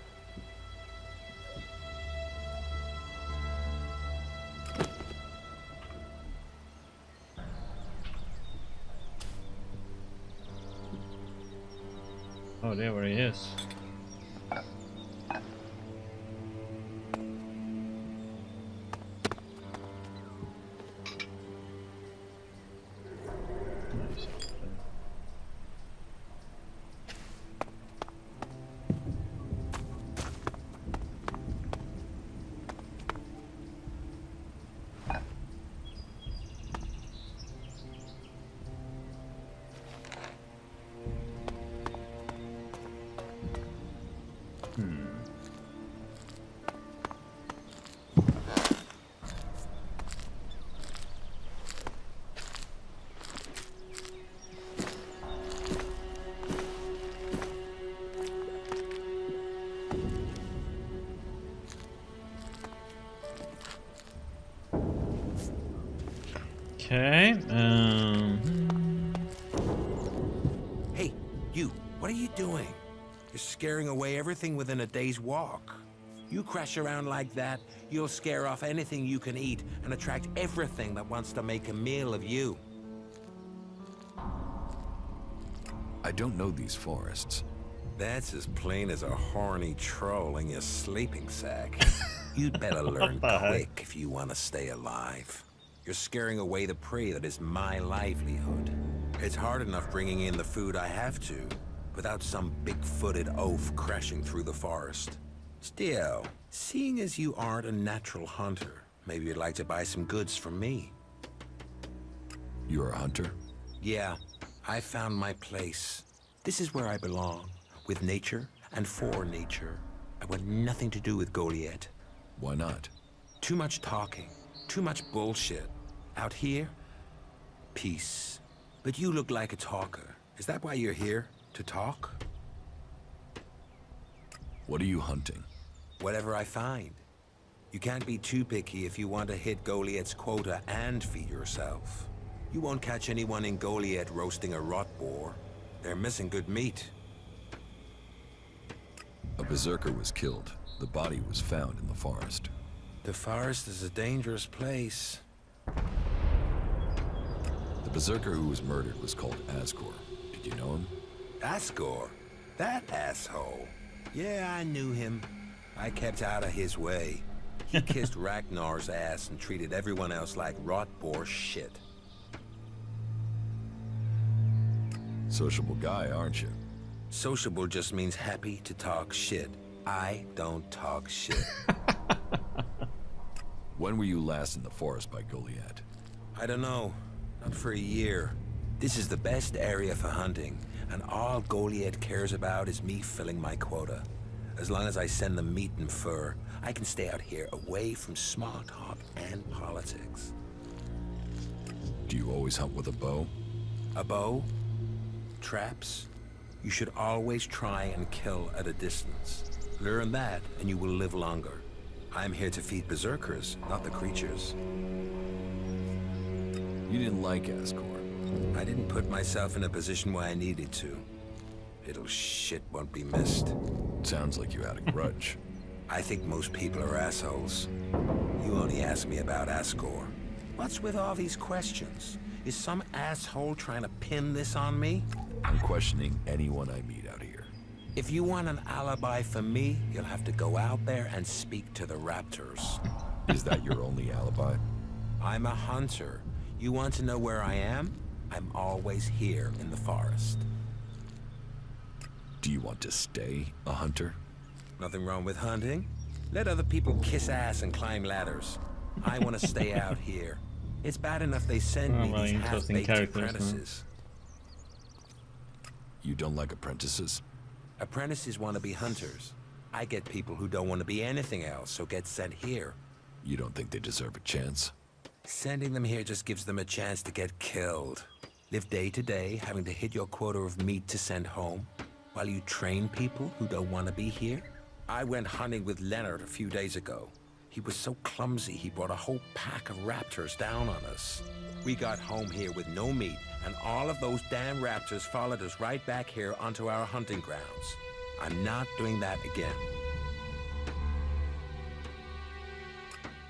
Speaker 1: Oh, there where he is. Nice. Okay,
Speaker 3: Hey, you, what are you doing? You're scaring away everything within a day's walk. You crash around like that, you'll scare off anything you can eat and attract everything that wants to make a meal of you.
Speaker 2: I don't know these forests.
Speaker 3: That's as plain as a horny troll in your sleeping sack. You'd better learn quick if you want to stay alive. You're scaring away the prey that is my livelihood. It's hard enough bringing in the food I have to, without some big-footed oaf crashing through the forest. Still, seeing as you aren't a natural hunter, maybe you'd like to buy some goods from me.
Speaker 2: You're a hunter?
Speaker 3: Yeah, I found my place. This is where I belong, with nature and for nature. I want nothing to do with Goliet.
Speaker 2: Why not?
Speaker 3: Too much talking, too much bullshit. Out here, peace. But you look like a talker. Is that why you're here? To talk?
Speaker 2: What are you hunting?
Speaker 3: Whatever I find. You can't be too picky if you want to hit Goliet's quota and feed yourself. You won't catch anyone in Goliet roasting a rot boar. They're missing good meat.
Speaker 2: A berserker was killed. The body was found in the forest.
Speaker 3: The forest is a dangerous place.
Speaker 2: The berserker who was murdered was called Asgore. Did you know him?
Speaker 3: Asgore? That asshole. Yeah, I knew him. I kept out of his way. He kissed Ragnar's ass and treated everyone else like rot boar shit.
Speaker 2: Sociable guy, aren't you?
Speaker 3: Sociable just means happy to talk shit. I don't talk shit.
Speaker 2: When were you last in the forest by Goliet?
Speaker 3: I don't know. Not for a year. This is the best area for hunting, and all Goliet cares about is me filling my quota. As long as I send them meat and fur, I can stay out here away from small talk and politics.
Speaker 2: Do you always hunt with a bow?
Speaker 3: A bow? Traps? You should always try and kill at a distance. Learn that, and you will live longer. I'm here to feed berserkers, not the creatures.
Speaker 2: You didn't like Asgore.
Speaker 3: I didn't put myself in a position where I needed to. Little shit won't be missed.
Speaker 2: Sounds like you had a grudge.
Speaker 3: I think most people are assholes. You only asked me about Asgore. What's with all these questions? Is some asshole trying to pin this on me?
Speaker 2: I'm questioning anyone I meet out here.
Speaker 3: If you want an alibi for me, you'll have to go out there and speak to the raptors.
Speaker 2: Is that your only alibi?
Speaker 3: I'm a hunter. You want to know where I am? I'm always here in the forest.
Speaker 2: Do you want to stay a hunter?
Speaker 3: Nothing wrong with hunting. Let other people kiss ass and climb ladders. I want to stay out here. It's bad enough they send me these half-baked apprentices.
Speaker 2: You don't like apprentices?
Speaker 3: Apprentices want to be hunters. I get people who don't want to be anything else, so get sent here.
Speaker 2: You don't think they deserve a chance?
Speaker 3: Sending them here just gives them a chance to get killed. Live day to day, having to hit your quota of meat to send home, while you train people who don't want to be here. I went hunting with Leonard a few days ago. He was so clumsy, he brought a whole pack of raptors down on us. We got home here with no meat, and all of those damn raptors followed us right back here onto our hunting grounds. I'm not doing that again.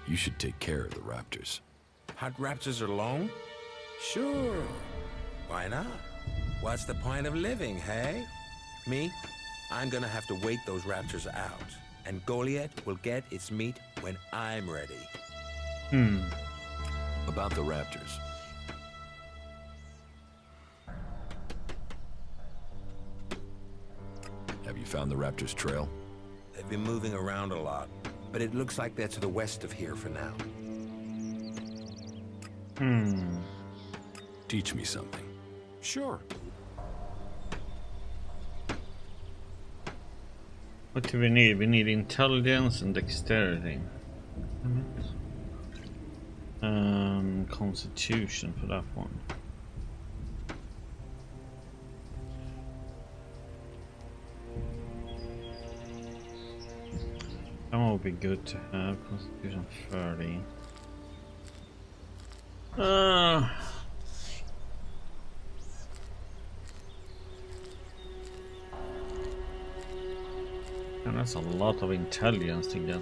Speaker 2: You should take care of the raptors.
Speaker 3: Hunt raptors alone? Sure. Why not? What's the point of living, hey? Me? I'm gonna have to wait those raptors out. And Goliet will get its meat when I'm ready.
Speaker 2: About the raptors. Have you found the raptors' trail?
Speaker 3: They've been moving around a lot, but it looks like they're to the west of here for now.
Speaker 2: Teach me something.
Speaker 3: Sure.
Speaker 1: What do we need? We need intelligence and dexterity. Constitution for that one. That one would be good to have. Constitution 30. That's a lot of intelligence to get.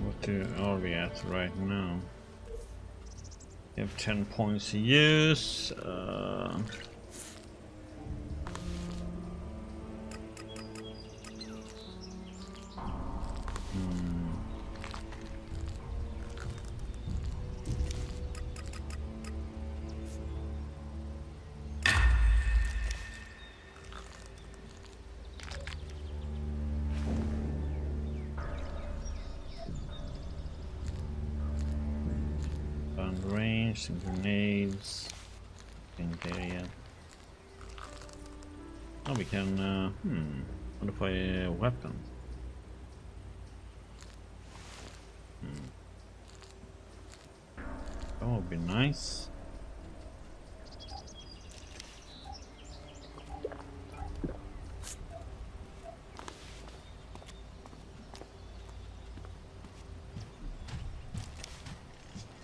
Speaker 1: What are we at right now? We have 10 points to use. Range, some grenades. In there yet. Oh, we can modify a weapon. That would be nice.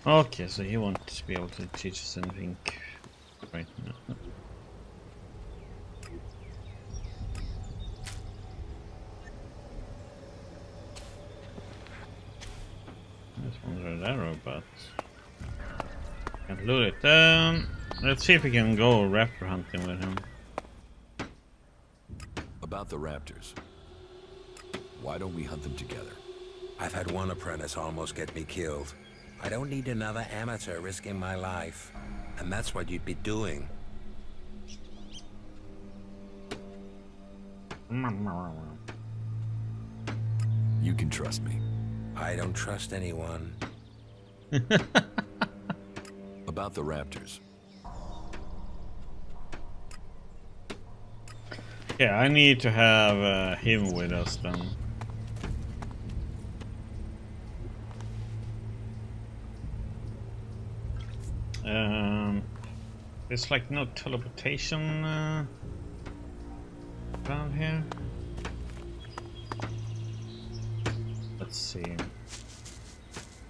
Speaker 1: Okay, so he won't be able to teach us anything right now. This one's red arrow, but can't loot it. Let's see if we can go raptor hunting with him.
Speaker 2: About the raptors. Why don't we hunt them together?
Speaker 3: I've had one apprentice almost get me killed. I don't need another amateur risking my life. And that's what you'd be doing.
Speaker 2: You can trust me.
Speaker 3: I don't trust anyone.
Speaker 2: About the raptors.
Speaker 1: Yeah, I need to have him with us then. There's like no teleportation around here. Let's see.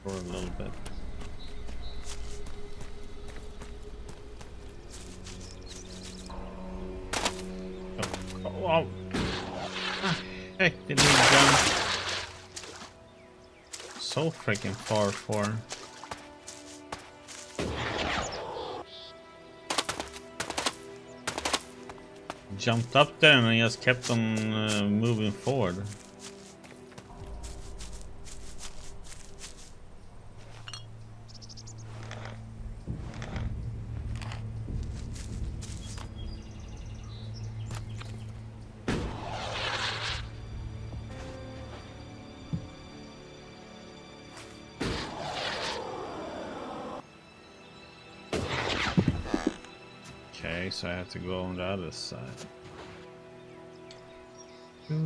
Speaker 1: For a little bit. Oh, heck, did he jump so freaking far for? Jumped up there and I just kept on moving forward. Okay, so I have to go on the other side. You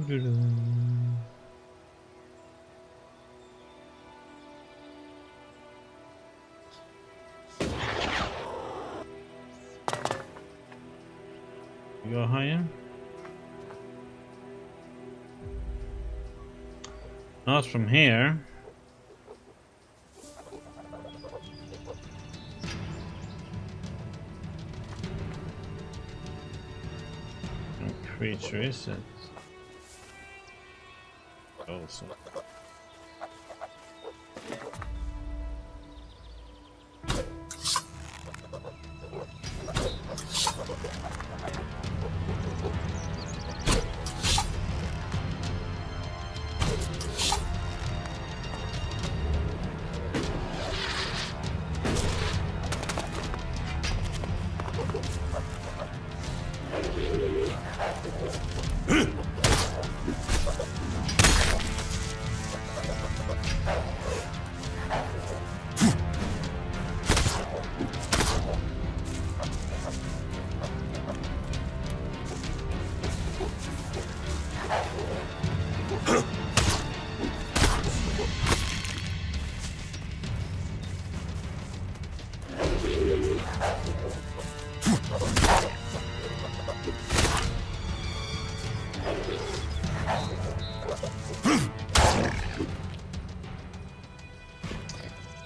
Speaker 1: go higher? Not from here. What creature is it? Also.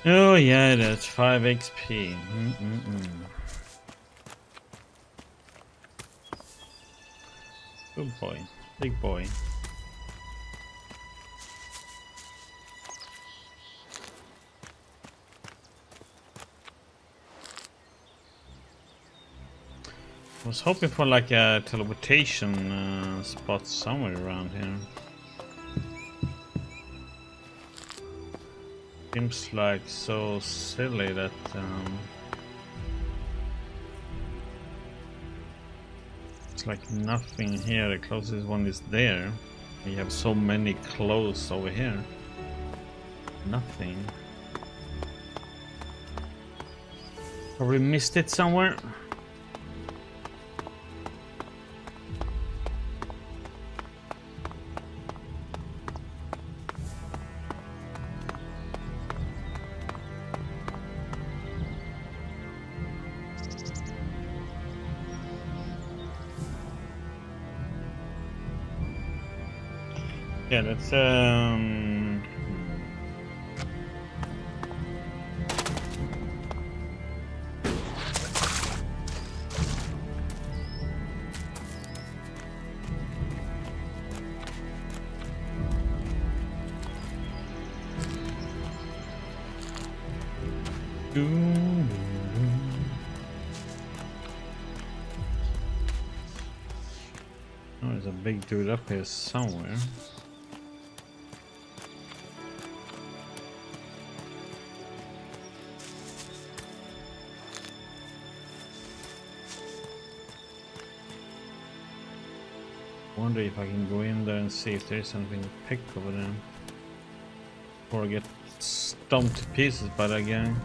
Speaker 1: Oh yeah, that's 5 XP. Mm-mm-mm. Good boy, big boy. I was hoping for like a teleportation spot somewhere around here. Seems like so silly that it's like nothing here. The closest one is there. We have so many close over here. Nothing. Probably missed it somewhere. Yeah, that's oh, there's a big dude up here somewhere. Wonder if I can go in there and see if there's something to pick over there. Or get stomped to pieces by that gang.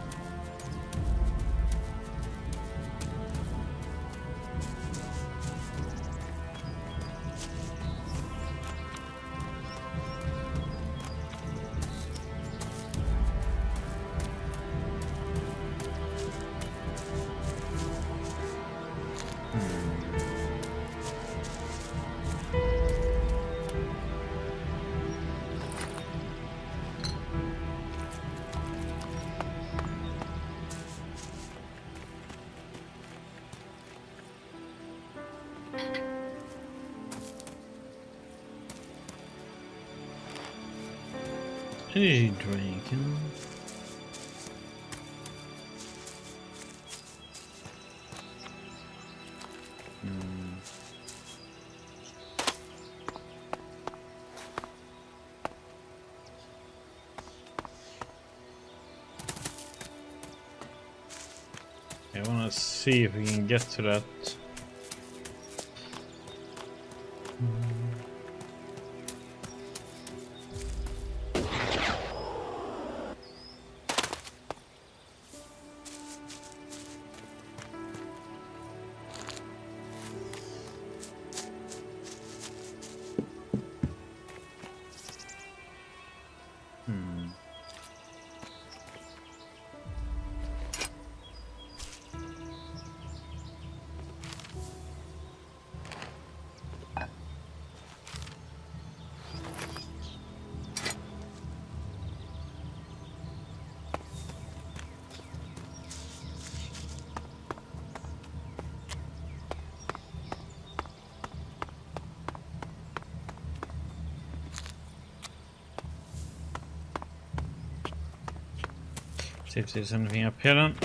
Speaker 1: Energy drink, you know? I wanna see if we can get to that. See if there's anything up here then.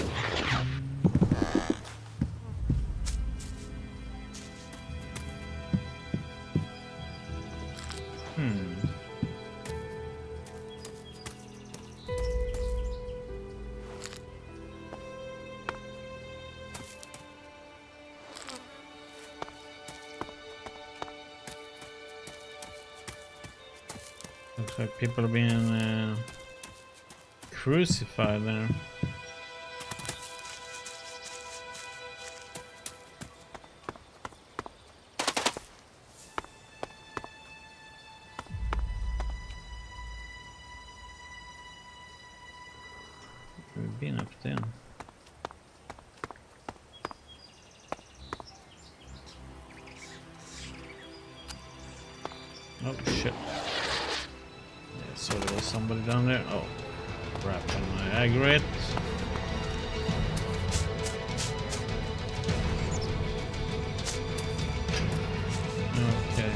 Speaker 1: Looks like people are being crucified there. We've been up there. Oh shit. Yeah, so there was somebody down there. Oh. Crap on my aggregate. Okay.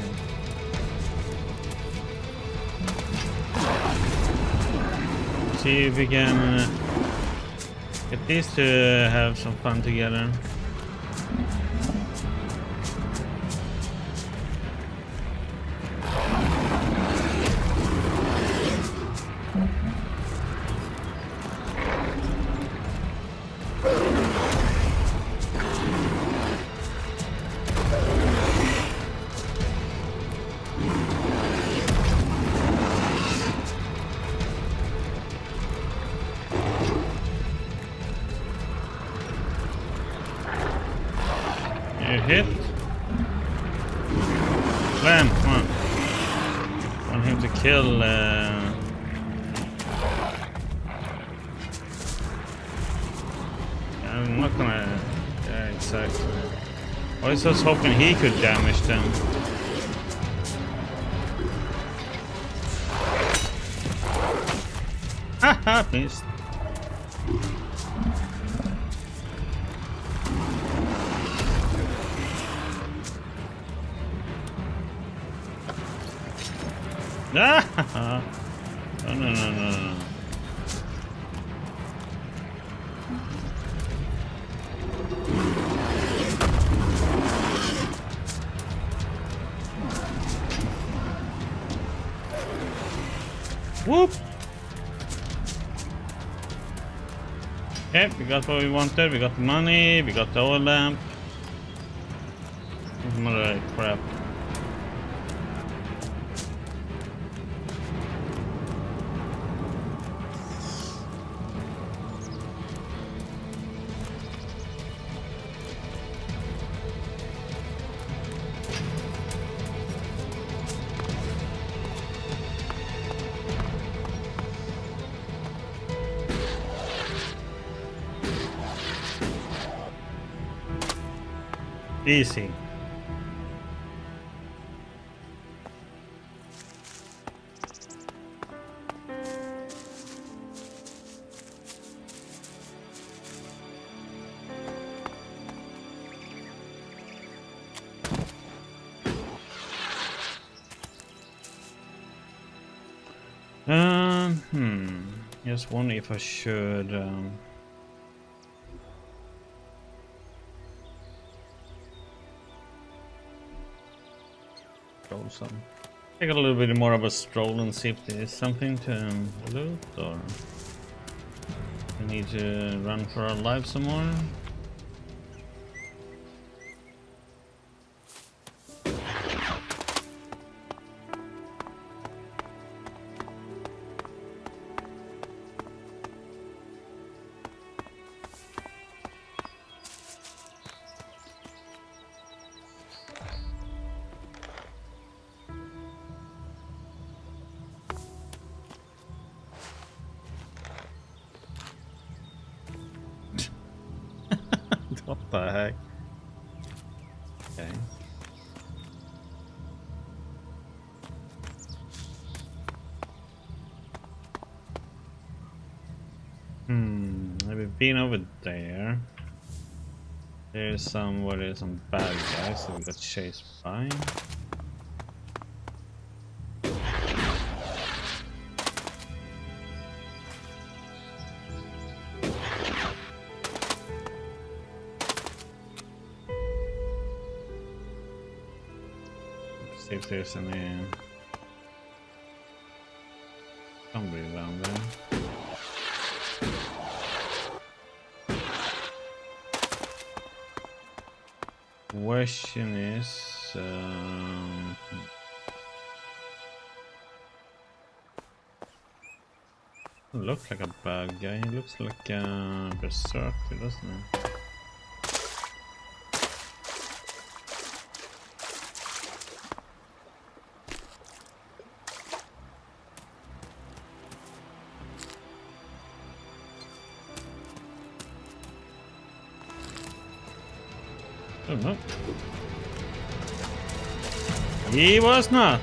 Speaker 1: See if we can get these to have some fun together. Hit. Blam, come on. Want him to kill I'm not gonna. Yeah, exactly. I was just hoping he could damage them. Haha, missed. Ah! No, no, no, no, no. Whoop! Okay, we got what we wanted. We got the money. We got the oil lamp. Some other crap. Easy. Just wonder if I should stroll some. Take a little bit more of a stroll and see if there is something to loot, or we need to run for our lives some more. What the heck? Okay. I've been over there. There's some bad guys that we got chased by. See if there's any somebody around there. Question is, looks like a bad guy. He looks like a berserker, doesn't he? Oh, no. He was not.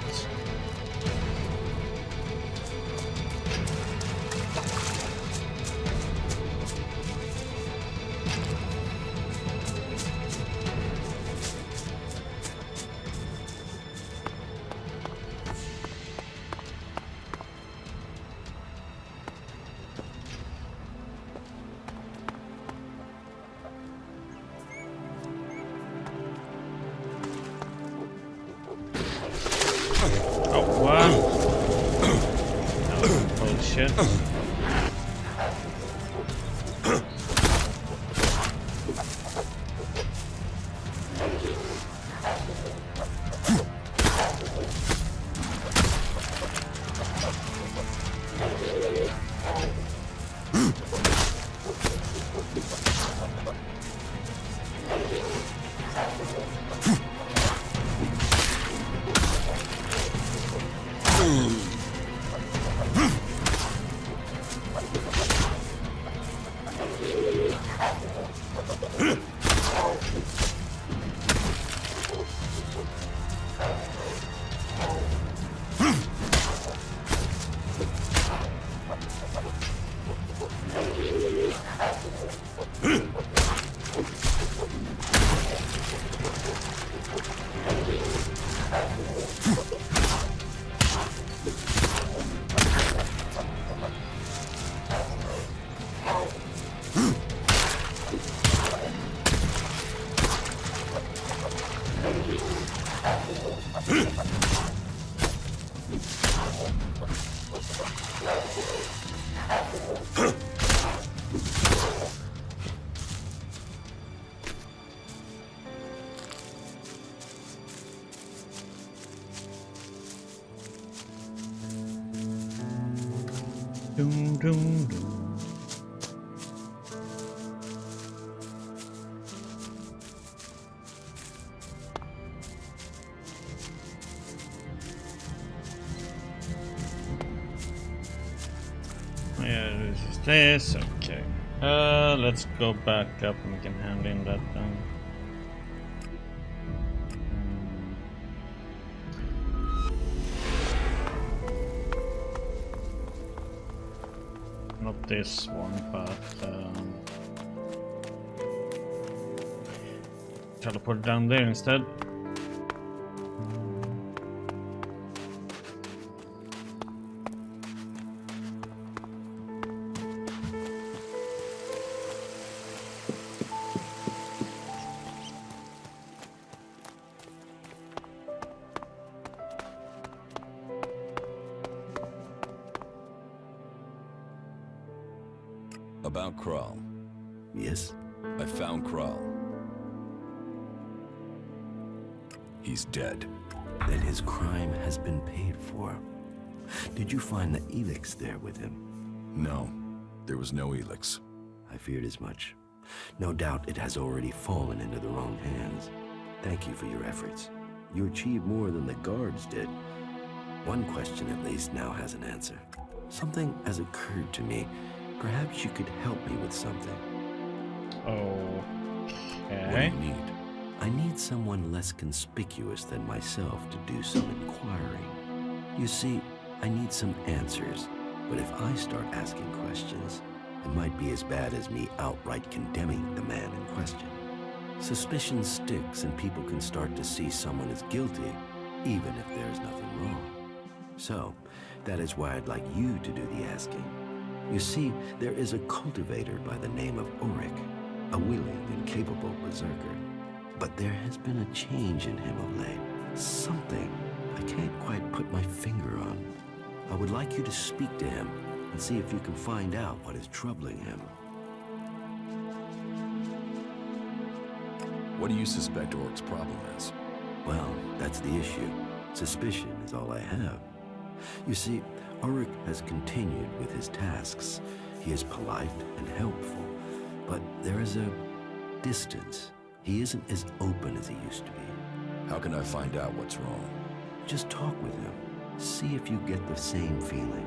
Speaker 1: shit. Doom, doom, doom. Yeah, this is this. Okay. Let's go back up and we can hand in that down. Not this one, but teleport down there instead.
Speaker 2: About Kral.
Speaker 3: Yes?
Speaker 2: I found Kral. He's dead.
Speaker 3: Then his crime has been paid for. Did you find the ELEX there with him?
Speaker 2: No, there was no ELEX.
Speaker 3: I feared as much. No doubt it has already fallen into the wrong hands. Thank you for your efforts. You achieved more than the guards did. One question at least now has an answer. Something has occurred to me. Perhaps you could help me with something.
Speaker 2: What do
Speaker 1: Okay.
Speaker 2: you need?
Speaker 3: I need someone less conspicuous than myself to do some inquiring. You see, I need some answers, but if I start asking questions, it might be as bad as me outright condemning the man in question. Suspicion sticks and people can start to see someone as guilty, even if there's nothing wrong. So, that is why I'd like you to do the asking. You see, there is a cultivator by the name of Ulrich, a willing and capable berserker. But there has been a change in him of late. Something I can't quite put my finger on. I would like you to speak to him and see if you can find out what is troubling him.
Speaker 2: What do you suspect Orc's problem is?
Speaker 3: Well, that's the issue. Suspicion is all I have. You see, Ulrich has continued with his tasks. He is polite and helpful, but there is a distance. He isn't as open as he used to be.
Speaker 2: How can I find out what's wrong?
Speaker 3: Just talk with him. See if you get the same feeling.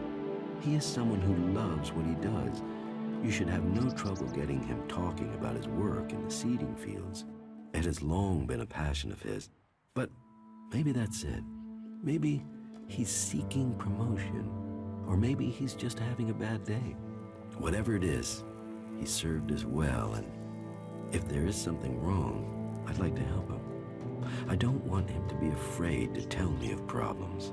Speaker 3: He is someone who loves what he does. You should have no trouble getting him talking about his work in the seeding fields. It has long been a passion of his. But maybe that's it. Maybe he's seeking promotion. Or maybe he's just having a bad day. Whatever it is, he served us well, and if there is something wrong, I'd like to help him. I don't want him to be afraid to tell me of problems.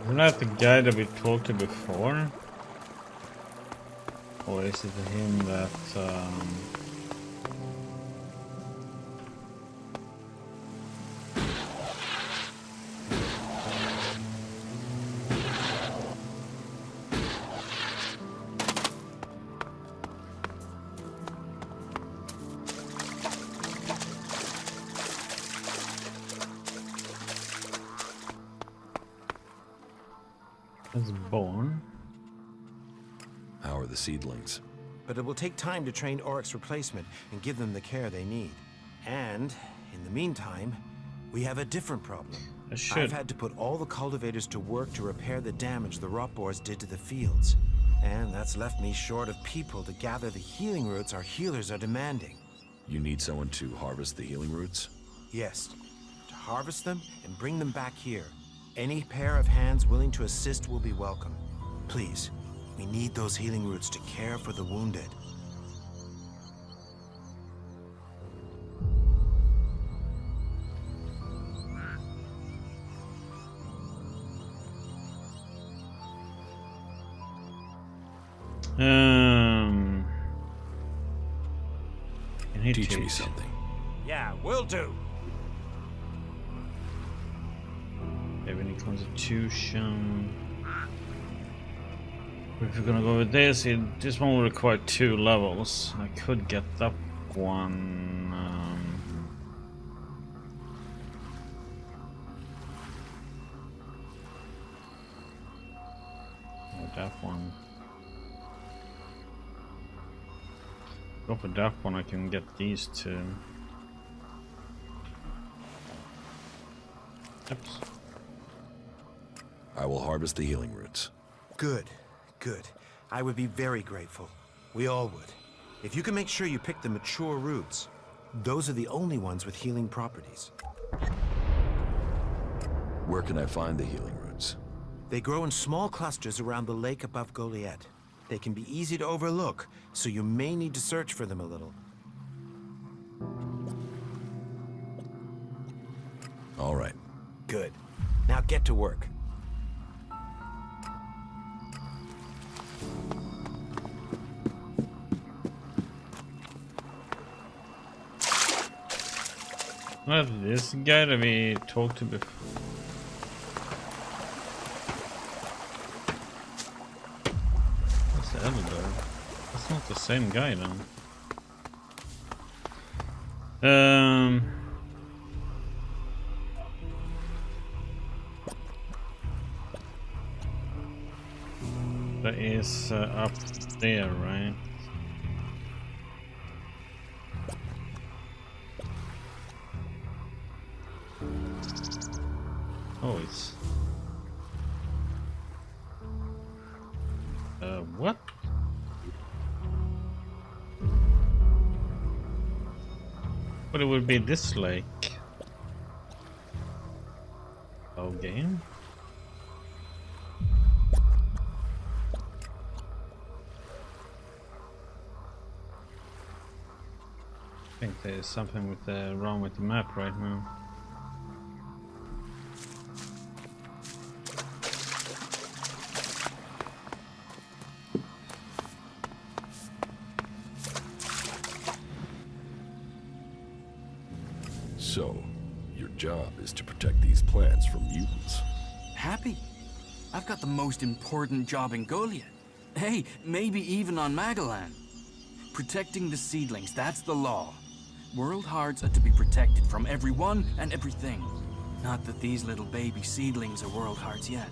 Speaker 1: Isn't that the guy that we talked to before? Or is it him that It's born.
Speaker 2: How are the seedlings?
Speaker 3: But it will take time to train Oryx's replacement and give them the care they need. And, in the meantime, we have a different problem. I've had to put all the cultivators to work to repair the damage the rot boars did to the fields. And that's left me short of people to gather the healing roots our healers are demanding.
Speaker 2: You need someone to harvest the healing roots?
Speaker 3: Yes, to harvest them and bring them back here. Any pair of hands willing to assist will be welcome. Please, we need those healing roots to care for the wounded.
Speaker 1: Can he
Speaker 2: Teach me something.
Speaker 4: Yeah, will do.
Speaker 1: Maybe any constitution. If we're gonna go with this, this one will require 2 levels. I could get that one. That one. Go for that one. I can get these 2. Oops.
Speaker 2: I will harvest the healing roots.
Speaker 3: Good, good. I would be very grateful. We all would. If you can make sure you pick the mature roots, those are the only ones with healing properties.
Speaker 2: Where can I find the healing roots?
Speaker 3: They grow in small clusters around the lake above Goliet. They can be easy to overlook, so you may need to search for them a little.
Speaker 2: All right.
Speaker 3: Good. Now get to work.
Speaker 1: Well, this guy that we talked to before. That's the elder. That's not the same guy then. That is up there, right? Oh, it's... what? But it would be this lake. Oh, game? I think there's something with wrong with the map right now.
Speaker 2: So, your job is to protect these plants from mutants.
Speaker 9: Happy? I've got the most important job in Goliet. Hey, maybe even on Magellan. Protecting the seedlings, that's the law. World hearts are to be protected from everyone and everything. Not that these little baby seedlings are world hearts yet.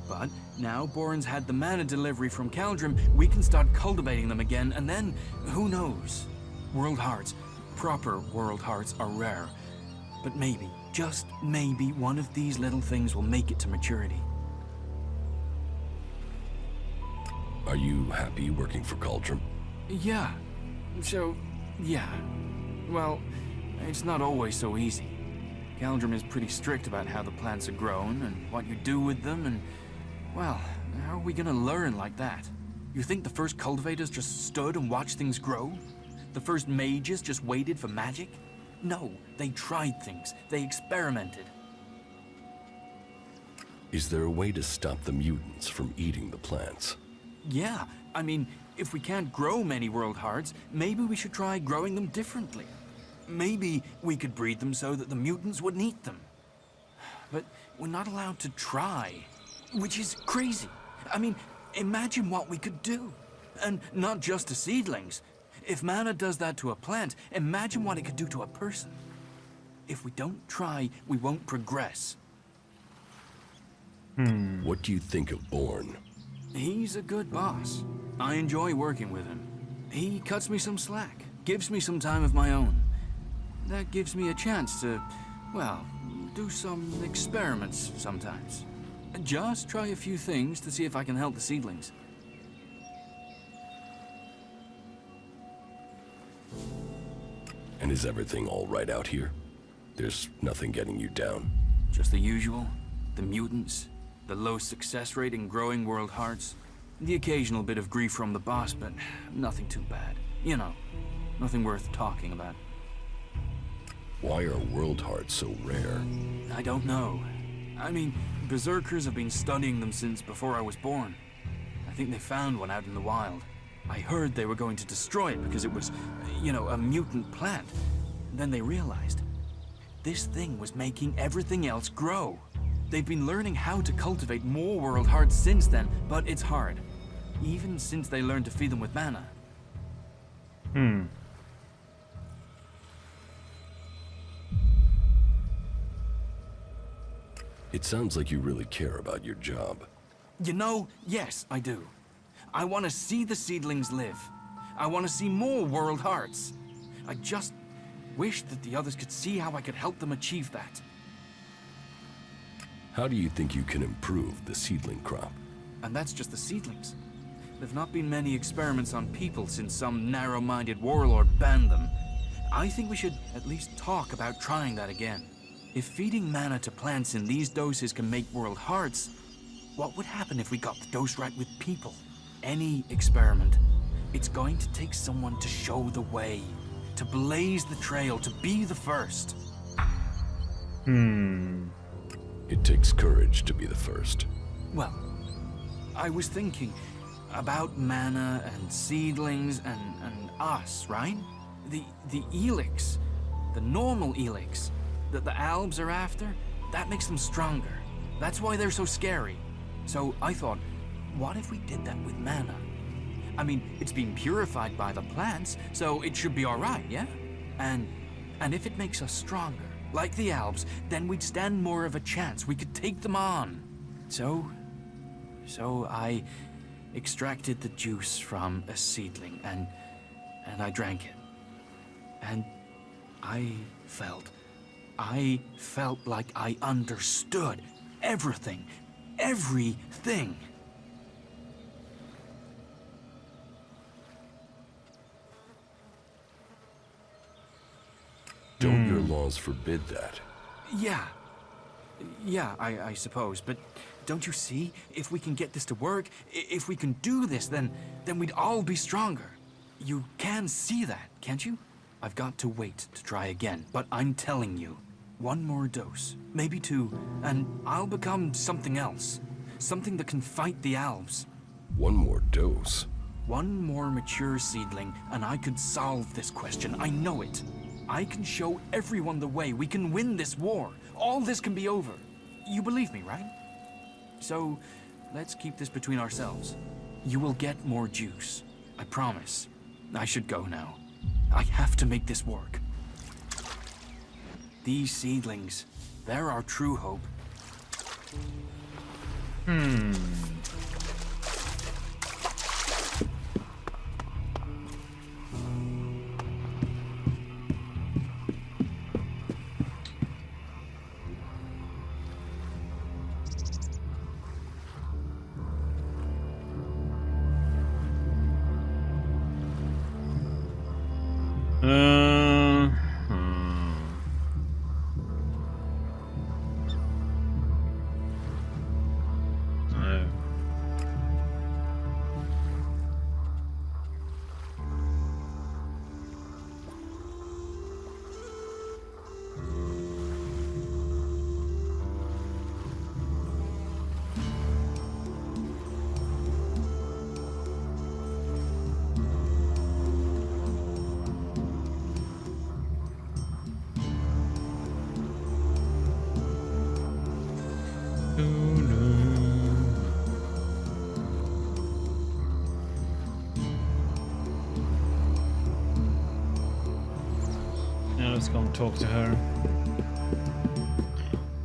Speaker 9: But now Boren's had the mana delivery from Caldrim, we can start cultivating them again, and then, who knows? World hearts, proper world hearts are rare. But maybe, just maybe, one of these little things will make it to maturity.
Speaker 2: Are you happy working for Caldrim?
Speaker 9: Yeah. Yeah. Well, it's not always so easy. Caldrim is pretty strict about how the plants are grown and what you do with them, and, well, how are we gonna learn like that? You think the first cultivators just stood and watched things grow? The first mages just waited for magic? No, they tried things. They experimented.
Speaker 2: Is there a way to stop the mutants from eating the plants?
Speaker 9: Yeah, I mean, if we can't grow many world hearts, maybe we should try growing them differently. Maybe we could breed them so that the mutants wouldn't eat them. But we're not allowed to try, which is crazy. I mean, imagine what we could do. And not just to seedlings. If mana does that to a plant, imagine what it could do to a person. If we don't try, we won't progress.
Speaker 2: What do you think of Bourne?
Speaker 9: He's a good boss. I enjoy working with him. He cuts me some slack, gives me some time of my own. That gives me a chance to, well, do some experiments sometimes. Just try a few things to see if I can help the seedlings.
Speaker 2: And is everything all right out here? There's nothing getting you down?
Speaker 9: Just the usual. The mutants, the low success rate in growing world hearts, the occasional bit of grief from the boss, but nothing too bad. You know, nothing worth talking about.
Speaker 2: Why are world hearts so rare?
Speaker 9: I don't know. I mean, berserkers have been studying them since before I was born. I think they found one out in the wild. I heard they were going to destroy it because it was, you know, a mutant plant. Then they realized this thing was making everything else grow. They've been learning how to cultivate more world hearts since then, but it's hard. Even since they learned to feed them with mana.
Speaker 2: It sounds like you really care about your job.
Speaker 9: You know, yes, I do. I want to see the seedlings live. I want to see more world hearts. I just wish that the others could see how I could help them achieve that.
Speaker 2: How do you think you can improve the seedling crop?
Speaker 9: And that's just the seedlings. There've not been many experiments on people since some narrow-minded warlord banned them. I think we should at least talk about trying that again. If feeding mana to plants in these doses can make world hearts, what would happen if we got the dose right with people? Any experiment, it's going to take someone to show the way, to blaze the trail, to be the first.
Speaker 2: It takes courage to be the first.
Speaker 9: Well, I was thinking about mana and seedlings and us, right? The ELEX, the normal ELEX that the Albs are after, that makes them stronger. That's why they're so scary. So I thought, what if we did that with mana? I mean, it's been purified by the plants, so it should be all right, yeah? And if it makes us stronger, like the Albs, then we'd stand more of a chance. We could take them on. So I extracted the juice from a seedling and I drank it. And I felt like I understood everything. Everything.
Speaker 2: Don't your laws forbid that?
Speaker 9: Yeah, I suppose, but don't you see? If we can get this to work, if we can do this, then we'd all be stronger. You can see that, can't you? I've got to wait to try again, but I'm telling you, one more dose, maybe two, and I'll become something else. Something that can fight the Alves.
Speaker 2: One more dose?
Speaker 9: One more mature seedling, and I could solve this question. I know it. I can show everyone the way. We can win this war. All this can be over. You believe me, right? So, let's keep this between ourselves. You will get more juice. I promise. I should go now. I have to make this work. These seedlings, they're our true hope.
Speaker 1: Let's go and talk to her.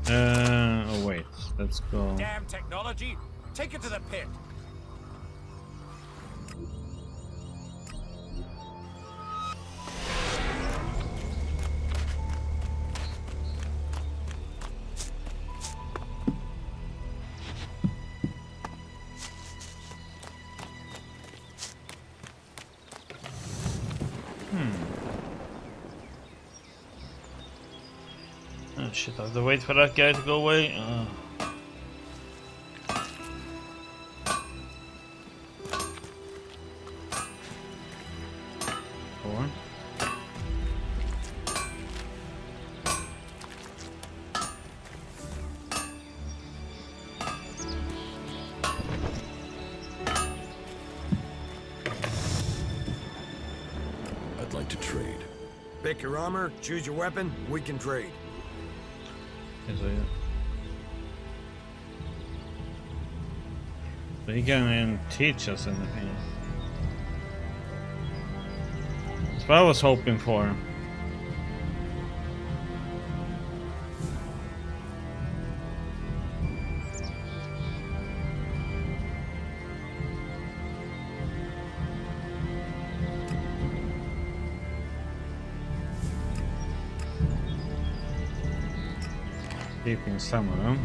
Speaker 1: Oh wait. let's go.
Speaker 4: Damn technology! Take it to the pit!
Speaker 1: Oh shit, I have to wait for that guy to go away. Four.
Speaker 2: I'd like to trade.
Speaker 10: Pick your armor, choose your weapon, we can trade.
Speaker 1: So he can teach us anything. That's what I was hoping for. Keeping some of them.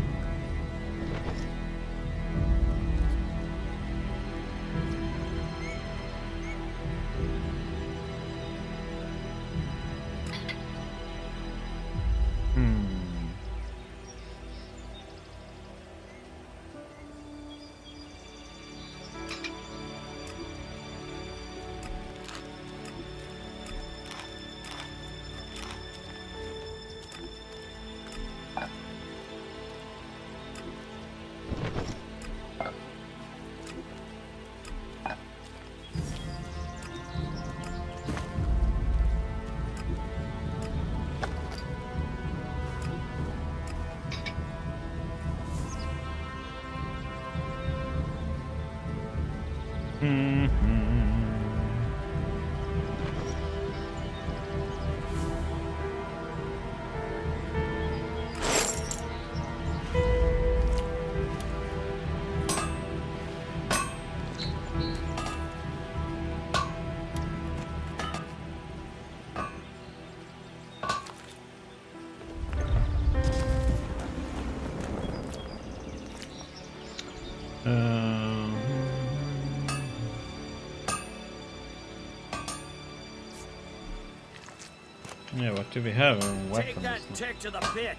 Speaker 1: Yeah, what do we have? Weapons.
Speaker 10: Take that tick to the pit.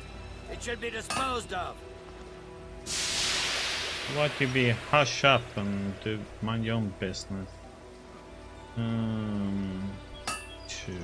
Speaker 10: It should be disposed of.
Speaker 1: What you be hush up and do mind your own business. Two.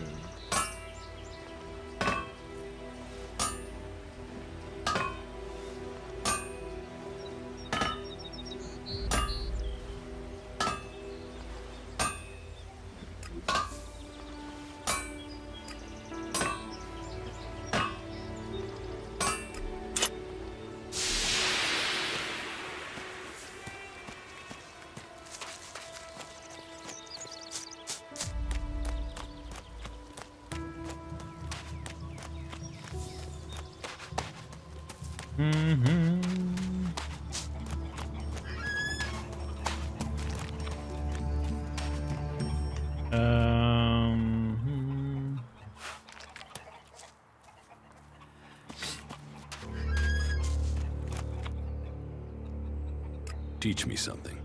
Speaker 2: Teach me something.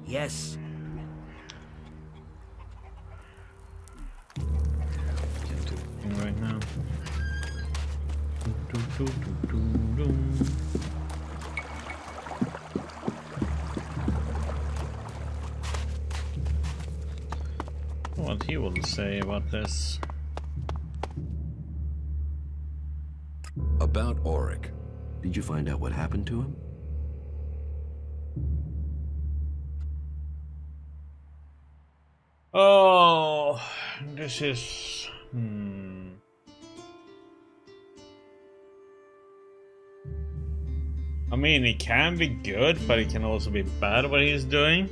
Speaker 10: Yes.
Speaker 1: Can't do anything right now. What he will say about this.
Speaker 2: About Auric.
Speaker 11: Did you find out what happened to him?
Speaker 1: Oh, this is... I mean, it can be good, but it can also be bad what he's doing.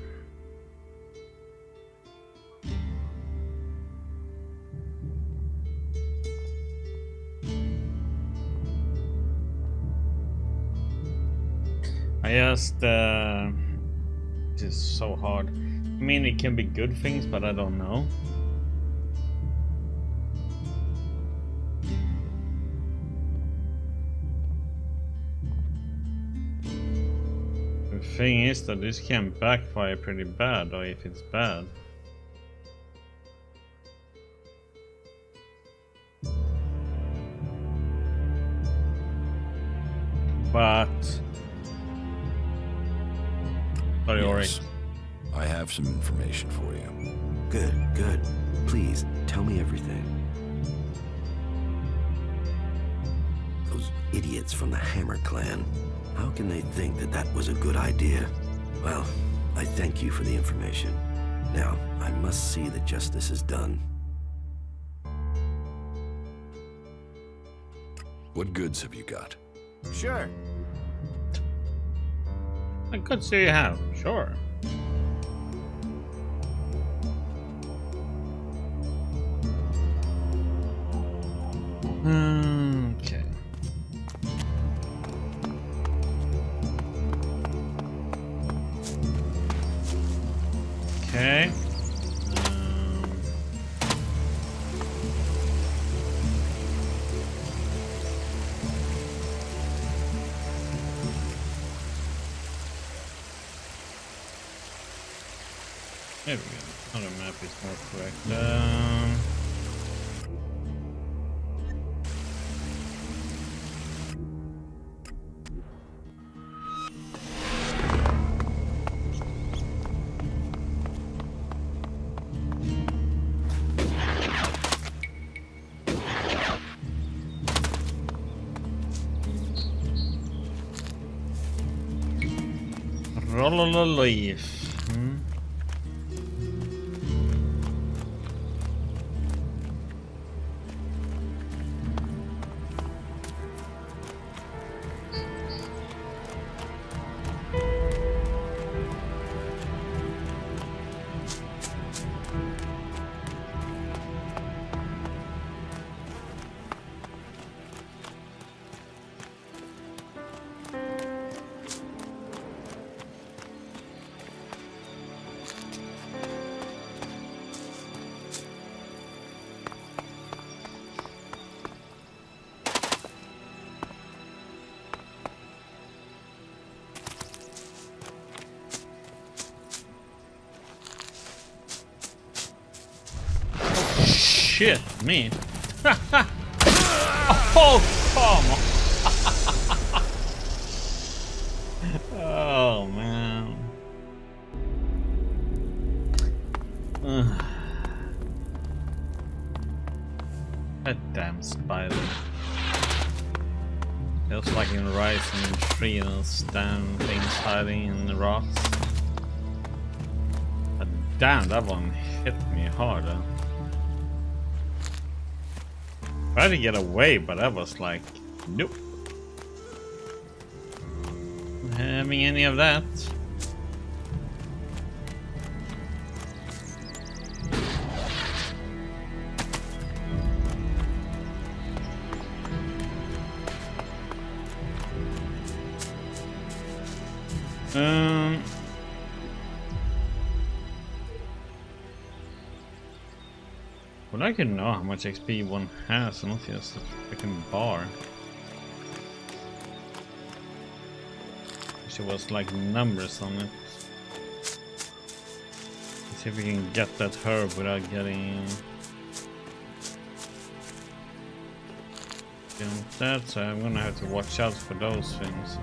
Speaker 1: I just this is so hard. I mean, it can be good things, but I don't know. The thing is that this can backfire pretty bad, or if it's bad. But sorry, Ori.
Speaker 2: Yes, I have some information for you.
Speaker 11: Good, good. Please, tell me everything. Those idiots from the Hammer Clan. How can they think that that was a good idea? Well, I thank you for the information. Now, I must see that justice is done.
Speaker 2: What goods have you got?
Speaker 10: Sure.
Speaker 1: What goods do you have? Sure. Okay. Okay. There we go. Other map is more correct. Roll a leaf. Shit, me. Oh, come on. Oh, man. That damn spider. Feels like in Rising Tree, those damn things hiding in the rocks. But damn, that one hit me harder. Tried to get away, but I was like, nope. Not having any of that. Would I could know how much XP one has, and not just a freaking bar. Wish there was like numbers on it. Let's see if we can get that herb without getting that, so I'm gonna have to watch out for those things.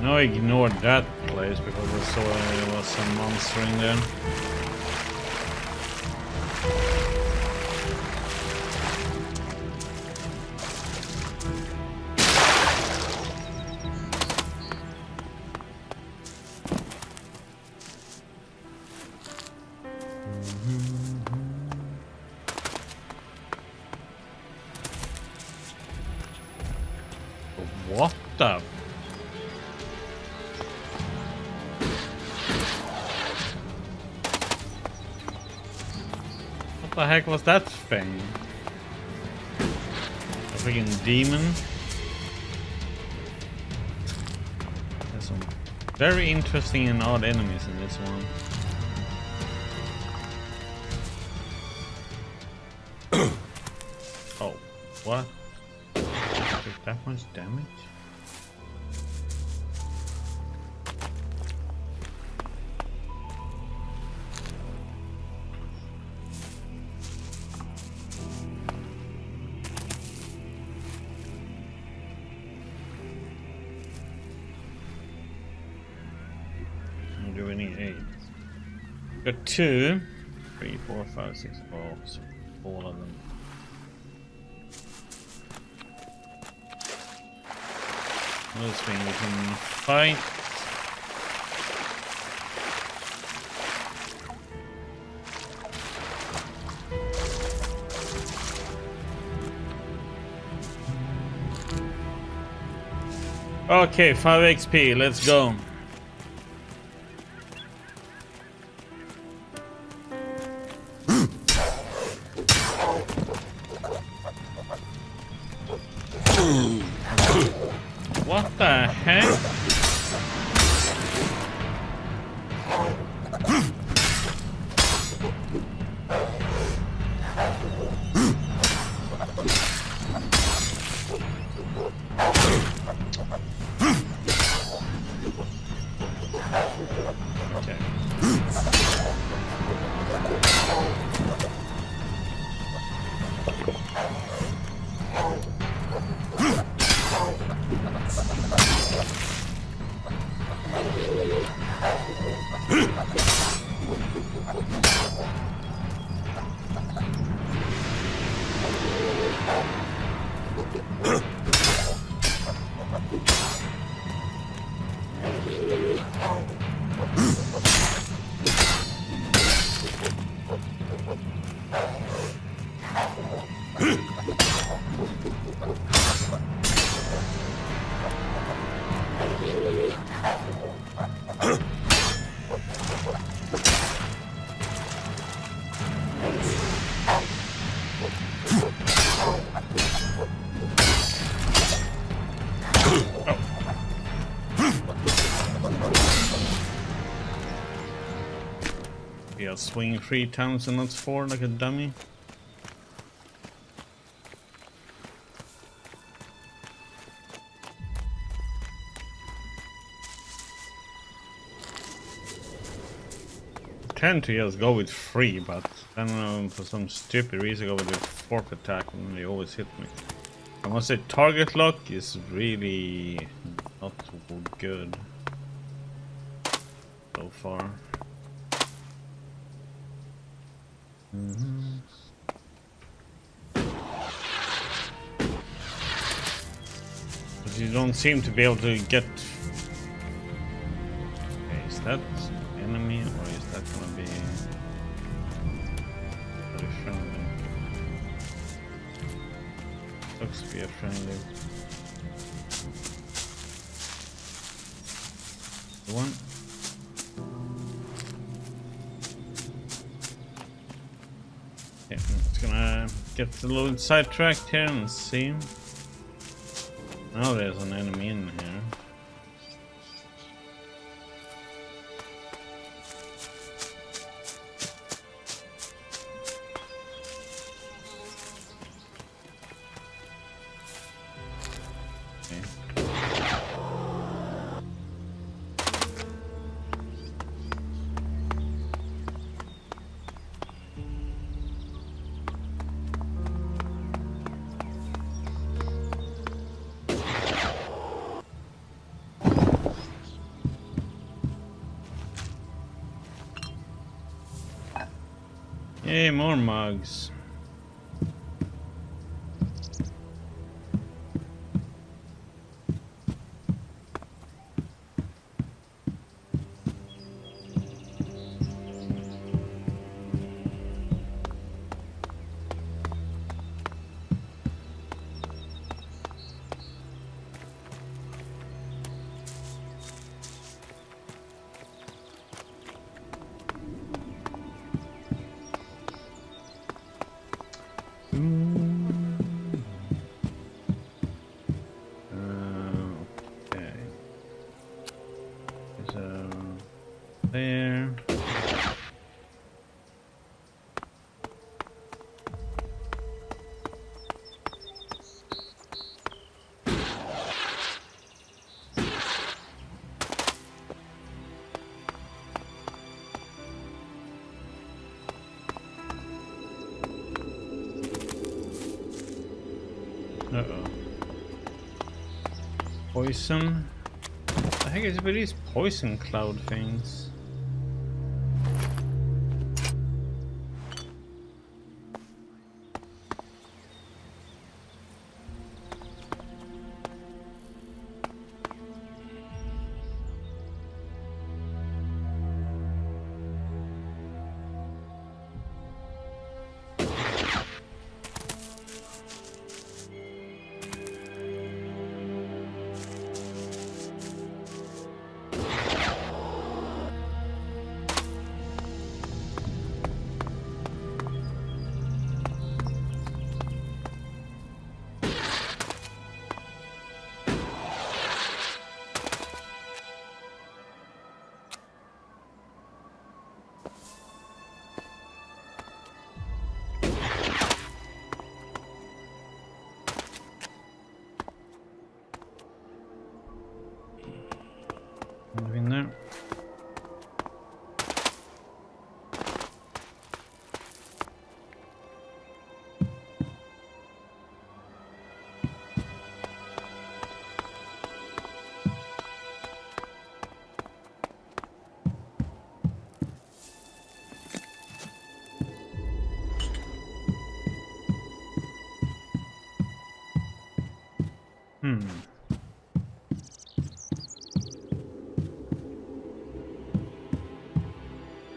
Speaker 1: I ignored that place because I saw there was some monster in there. What the? The heck was that thing? A freaking demon? There's some very interesting and odd enemies in this one. Oh, what? Took that much damage? Do we need 8? Got 2, 3, 4, 5, 6. Oh, so all of them. This thing we can fight. Okay, 5 XP, let's go. What the heck? Yeah, swing 3 times and not 4 like a dummy. Tend to just go with 3, but I don't know, for some stupid reason go with the 4th attack and they always hit me. I must say target lock is really not good so far. But you don't seem to be able to get... Okay, is that enemy or is that gonna be very friendly? Looks to be a friendly one. Yeah, I'm just gonna get a little sidetracked here and see. Now there's an enemy in here. Yay, more mugs. Uh-oh. Poison? What the heck is it with these poison cloud things? In there.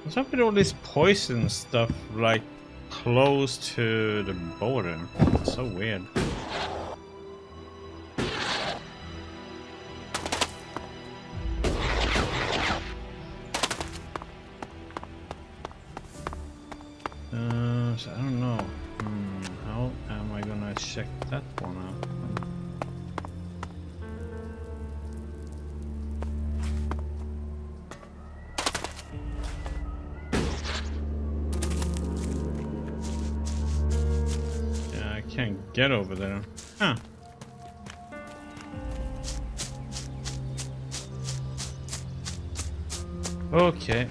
Speaker 1: What's up with all this poison stuff, like, close to the border? It's so weird. So I don't know. How am I gonna check that one out? Can't get over there. Huh. Okay.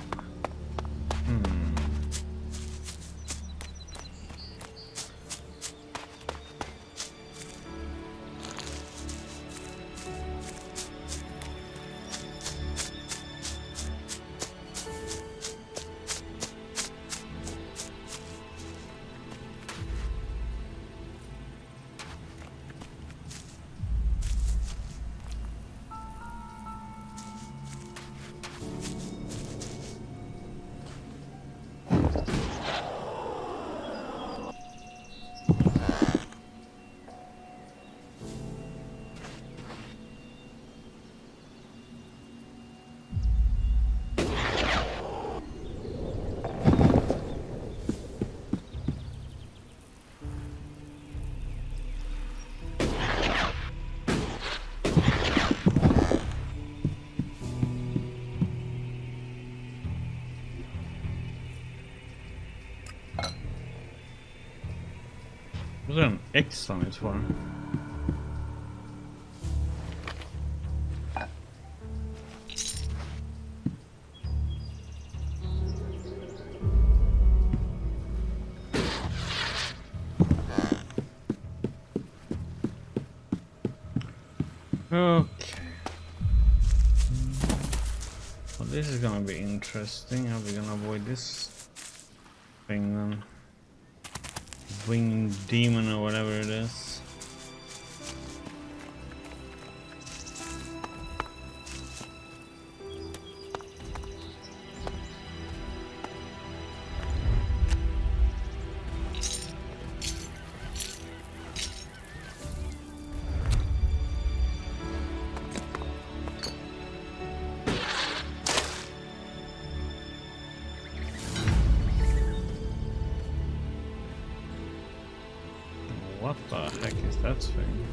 Speaker 1: Was there an X on it for? Okay. Well, this is gonna be interesting. How are we gonna avoid this thing then? Winged demon or whatever it is. What the heck is that thing?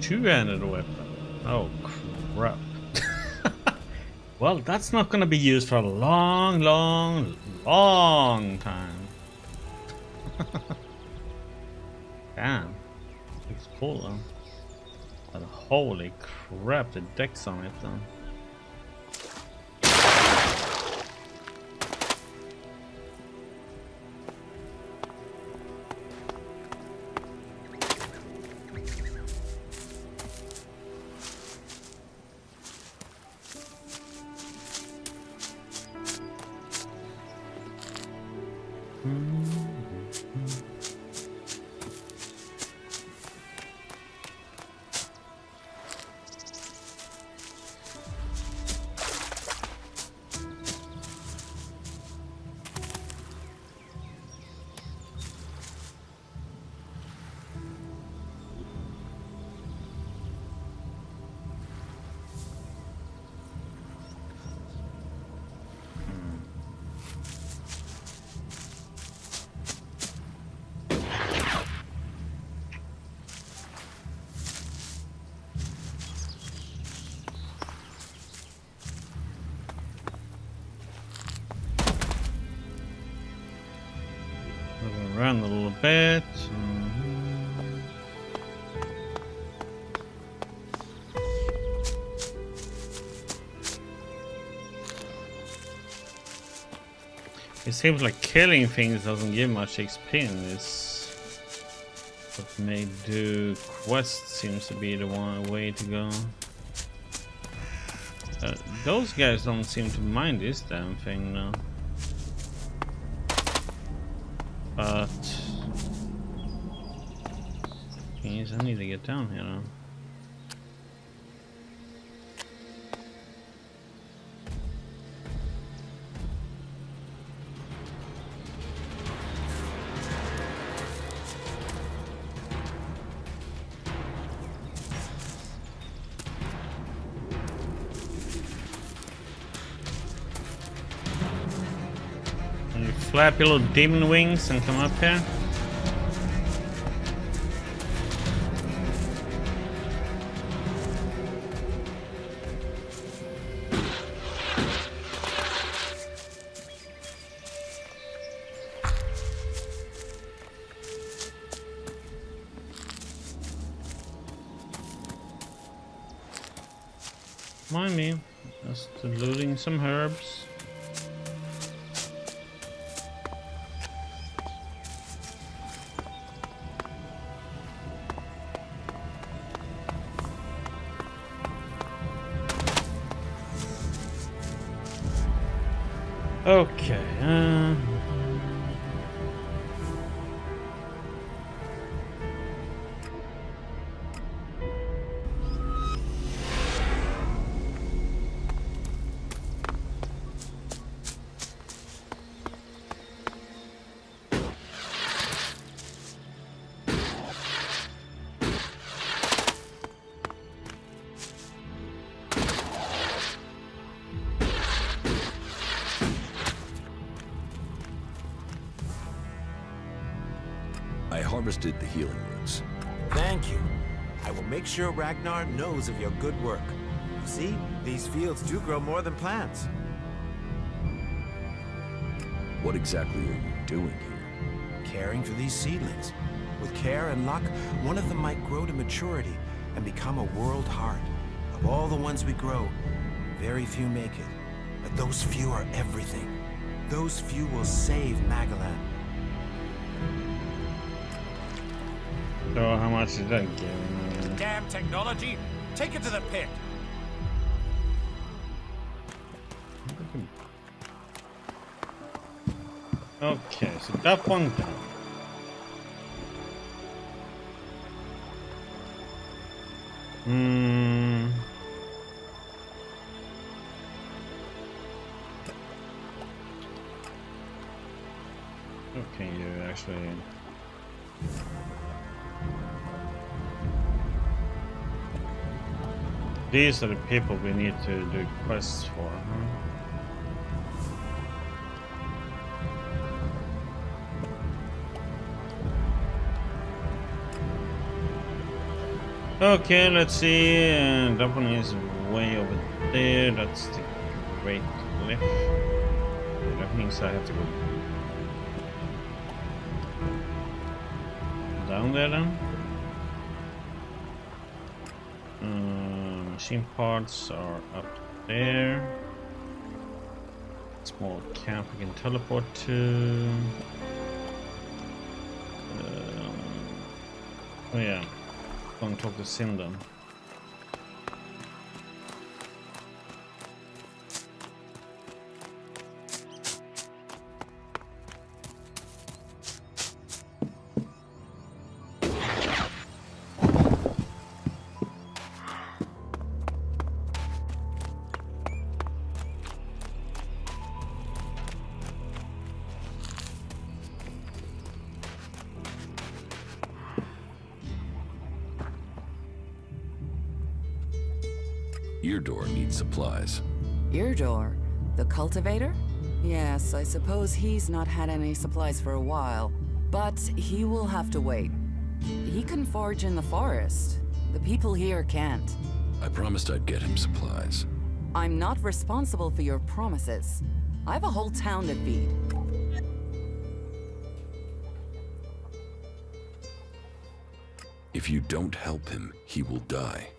Speaker 1: Two-handed weapon. Oh crap. Well, that's not gonna be used for a long time. Damn. Looks cool though. But holy crap, the deck's on it though. Around a little bit. It seems like killing things doesn't give much XP in this. But may do quest seems to be the one way to go. Those guys don't seem to mind this damn thing now. But geez, I need to get down here now. Flap your little demon wings and come up here. Mind me, just looting some herbs. Okay,
Speaker 2: I harvested the healing roots.
Speaker 3: Thank you. I will make sure Ragnar knows of your good work. You see, these fields do grow more than plants.
Speaker 2: What exactly are you doing here?
Speaker 3: Caring for these seedlings. With care and luck, one of them might grow to maturity and become a world heart. Of all the ones we grow, very few make it. But those few are everything. Those few will save Magalan.
Speaker 1: so how much is that giving?
Speaker 4: Damn technology! Take it to the pit!
Speaker 1: Okay, so that one down. Okay, you actually. These are the people we need to do quests for, huh? Okay, let's see. That one is way over there. That's the Great Cliff. That means I have to go. Down there then. Machine parts are up there. Small camp we can teleport to. Oh yeah, go and talk to Sin then.
Speaker 2: Eardor needs supplies.
Speaker 12: Eardor? The cultivator? Yes, I suppose he's not had any supplies for a while. But he will have to wait. He can forage in the forest. The people here can't.
Speaker 2: I promised I'd get him supplies.
Speaker 12: I'm not responsible for your promises. I have a whole town to feed.
Speaker 2: If you don't help him, he will die.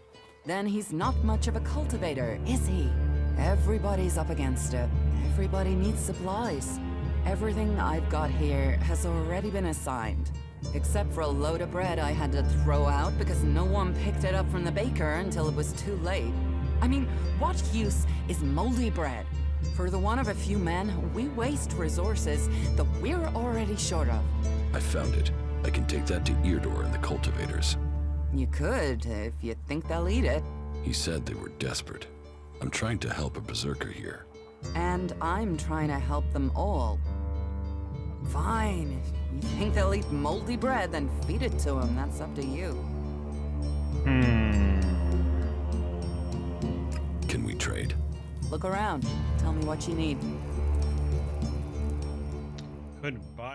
Speaker 12: Then he's not much of a cultivator, is he? Everybody's up against it. Everybody needs supplies. Everything I've got here has already been assigned. Except for a load of bread I had to throw out because no one picked it up from the baker until it was too late. I mean, what use is moldy bread? For the want of a few men, we waste resources that we're already short of.
Speaker 2: I found it. I can take that to Eardor and the cultivators.
Speaker 12: You could, if you think they'll eat it.
Speaker 2: He said they were desperate. I'm trying to help a berserker here.
Speaker 12: And I'm trying to help them all. Fine. If you think they'll eat moldy bread, then feed it to them. That's up to you.
Speaker 2: Can we trade?
Speaker 12: Look around. Tell me what you need.
Speaker 1: Goodbye.